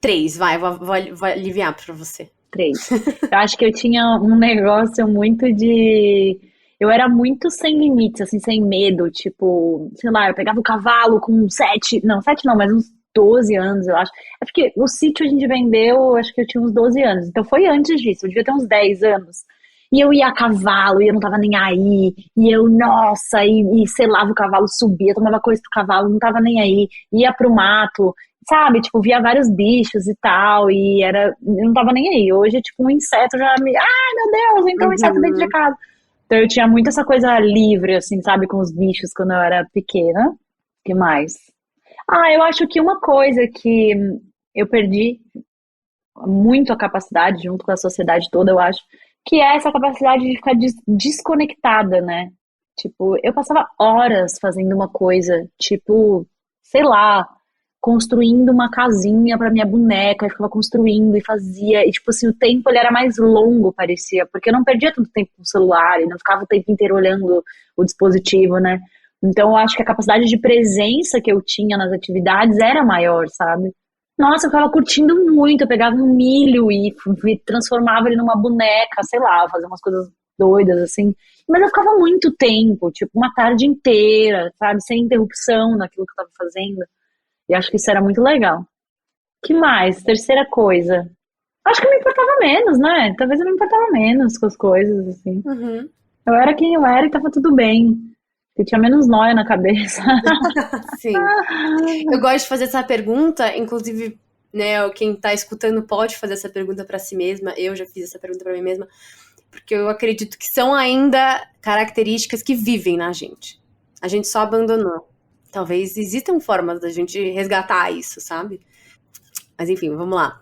3, vai, vou aliviar pra você. 3. Eu acho que eu tinha um negócio muito de... Eu era muito sem limites, assim, sem medo. Tipo, sei lá, eu pegava o cavalo com 7 não, mas uns 12 anos, eu acho. É porque o sítio a gente vendeu, acho que eu tinha uns 12 anos. Então foi antes disso, eu devia ter uns 10 anos. E eu ia a cavalo, e eu não tava nem aí. E eu, nossa, e selava o cavalo, subia, tomava coisa pro cavalo, não tava nem aí. Ia pro mato, sabe? Tipo, via vários bichos e tal, e eu não tava nem aí. Hoje, tipo, um inseto já me... Ai, meu Deus, então um inseto dentro de casa. Então eu tinha muito essa coisa livre, assim, sabe? Com os bichos quando eu era pequena. O que mais? Eu acho que uma coisa que eu perdi muito a capacidade, junto com a sociedade toda, eu acho, que é essa capacidade de ficar desconectada, né? Tipo, eu passava horas fazendo uma coisa, tipo, sei lá, construindo uma casinha pra minha boneca, e ficava construindo e fazia, e tipo assim, o tempo ele era mais longo, parecia, porque eu não perdia tanto tempo com o celular, e não ficava o tempo inteiro olhando o dispositivo, né? Então eu acho que a capacidade de presença que eu tinha nas atividades era maior, sabe? Nossa, eu ficava curtindo muito, eu pegava um milho e transformava ele numa boneca, sei lá, fazia umas coisas doidas, assim. Mas eu ficava muito tempo, tipo, uma tarde inteira, sabe? Sem interrupção naquilo que eu tava fazendo. E acho que isso era muito legal. Que mais? Terceira coisa. Acho que eu me importava menos, né? Talvez eu me importava menos com as coisas, assim. Uhum. Eu era quem eu era e tava tudo bem. Eu tinha menos nóia na cabeça. Sim. Eu gosto de fazer essa pergunta, inclusive, né, quem tá escutando pode fazer essa pergunta pra si mesma. Eu já fiz essa pergunta pra mim mesma, porque eu acredito que são ainda características que vivem na gente. A gente só abandonou. Talvez existam formas da gente resgatar isso, sabe? Mas enfim, vamos lá.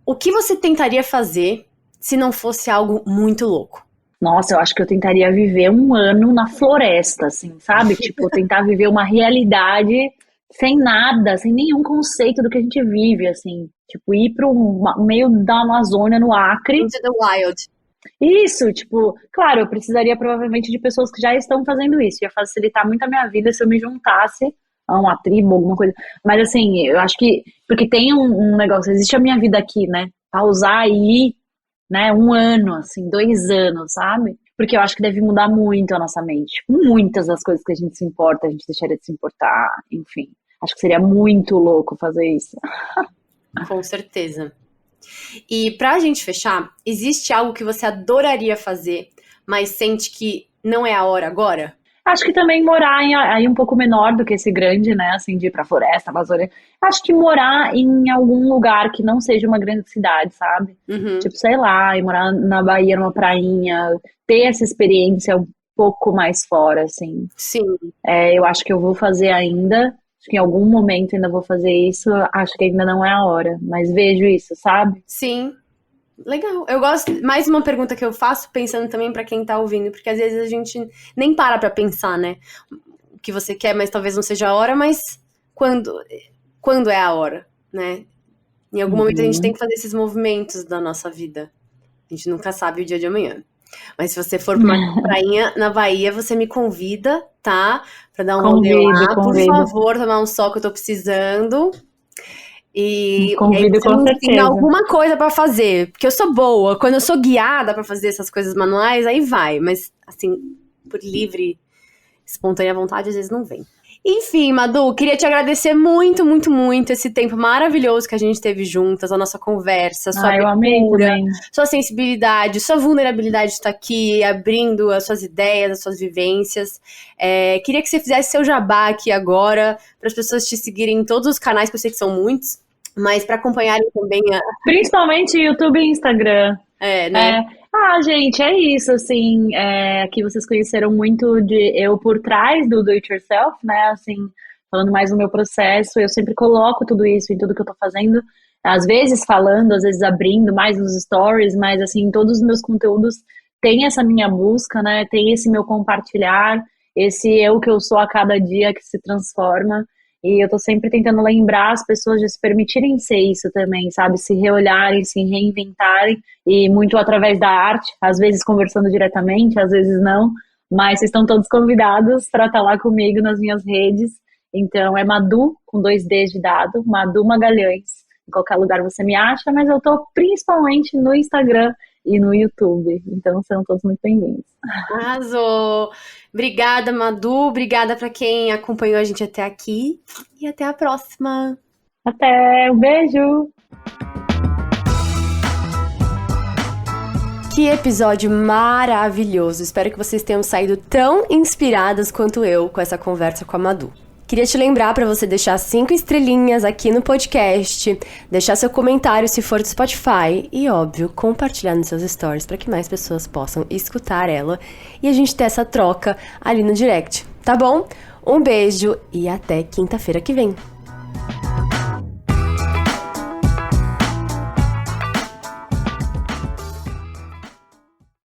O que você tentaria fazer se não fosse algo muito louco? Nossa, eu acho que eu tentaria viver um ano na floresta, assim, sabe? Tipo, tentar viver uma realidade sem nada, sem nenhum conceito do que a gente vive, assim. Tipo, ir para o meio da Amazônia, no Acre. Into the wild. Isso, tipo, claro, eu precisaria provavelmente de pessoas que já estão fazendo isso. Ia facilitar muito a minha vida se eu me juntasse a uma tribo, alguma coisa. Mas assim, eu acho que. Porque tem um negócio, existe a minha vida aqui, né? Pausar aí, né? Um ano, assim, 2 anos, sabe? Porque eu acho que deve mudar muito a nossa mente. Muitas das coisas que a gente se importa, a gente deixaria de se importar, enfim. Acho que seria muito louco fazer isso. Com certeza. E pra gente fechar, existe algo que você adoraria fazer, mas sente que não é a hora agora? Acho que também morar aí um pouco menor do que esse grande, né? Assim, de ir pra floresta, Amazônia. Acho que morar em algum lugar que não seja uma grande cidade, sabe? Uhum. Tipo, sei lá, ir morar na Bahia, numa prainha, ter essa experiência um pouco mais fora, assim. Sim. Eu acho que eu vou fazer ainda. Acho que em algum momento ainda vou fazer isso. Acho que ainda não é a hora, mas vejo isso, sabe? Sim. Legal. Eu gosto. Mais uma pergunta que eu faço, pensando também pra quem tá ouvindo, porque às vezes a gente nem para pra pensar, né? O que você quer, mas talvez não seja a hora, mas quando é a hora, né? Em algum momento a gente tem que fazer esses movimentos da nossa vida. A gente nunca sabe o dia de amanhã. Mas se você for pra uma prainha na Bahia, você me convida, tá? Pra dar um rolê lá. Por favor, tomar um sol que eu tô precisando. E aí Convido você com me ensina certeza. alguma coisa pra fazer. Porque eu sou boa. Quando eu sou guiada pra fazer essas coisas manuais, aí vai. Mas, assim, por livre, espontânea vontade, às vezes não vem. Enfim, Madu, queria te agradecer muito, muito, muito esse tempo maravilhoso que a gente teve juntas, a nossa conversa, sua eu amei abertura, também. sua sensibilidade, sua vulnerabilidade de estar aqui, abrindo as suas ideias, as suas vivências. Queria que você fizesse seu jabá aqui agora, para as pessoas te seguirem em todos os canais, que eu sei que são muitos, mas para acompanharem também Principalmente YouTube e Instagram. né? Gente, é isso, assim, aqui vocês conheceram muito de eu por trás do It Yourself, né, assim, falando mais do meu processo, eu sempre coloco tudo isso em tudo que eu tô fazendo, às vezes falando, às vezes abrindo mais nos stories, mas assim, todos os meus conteúdos tem essa minha busca, né, tem esse meu compartilhar, esse eu que eu sou a cada dia que se transforma. E eu tô sempre tentando lembrar as pessoas de se permitirem ser isso também, sabe? Se reolharem, se reinventarem, e muito através da arte, às vezes conversando diretamente, às vezes não, mas vocês estão todos convidados para estar lá comigo nas minhas redes. Então é Madu, com 2 Ds de dado, Madu Magalhães. Em qualquer lugar você me acha, mas eu tô principalmente no Instagram e no YouTube. Então serão todos muito bem-vindos. Arrasou! Obrigada, Madu. Obrigada para quem acompanhou a gente até aqui. E até a próxima. Até, um beijo! Que episódio maravilhoso! Espero que vocês tenham saído tão inspiradas quanto eu com essa conversa com a Madu. Queria te lembrar para você deixar 5 estrelinhas aqui no podcast, deixar seu comentário se for do Spotify e, óbvio, compartilhar nos seus stories para que mais pessoas possam escutar ela e a gente ter essa troca ali no direct, tá bom? Um beijo e até quinta-feira que vem!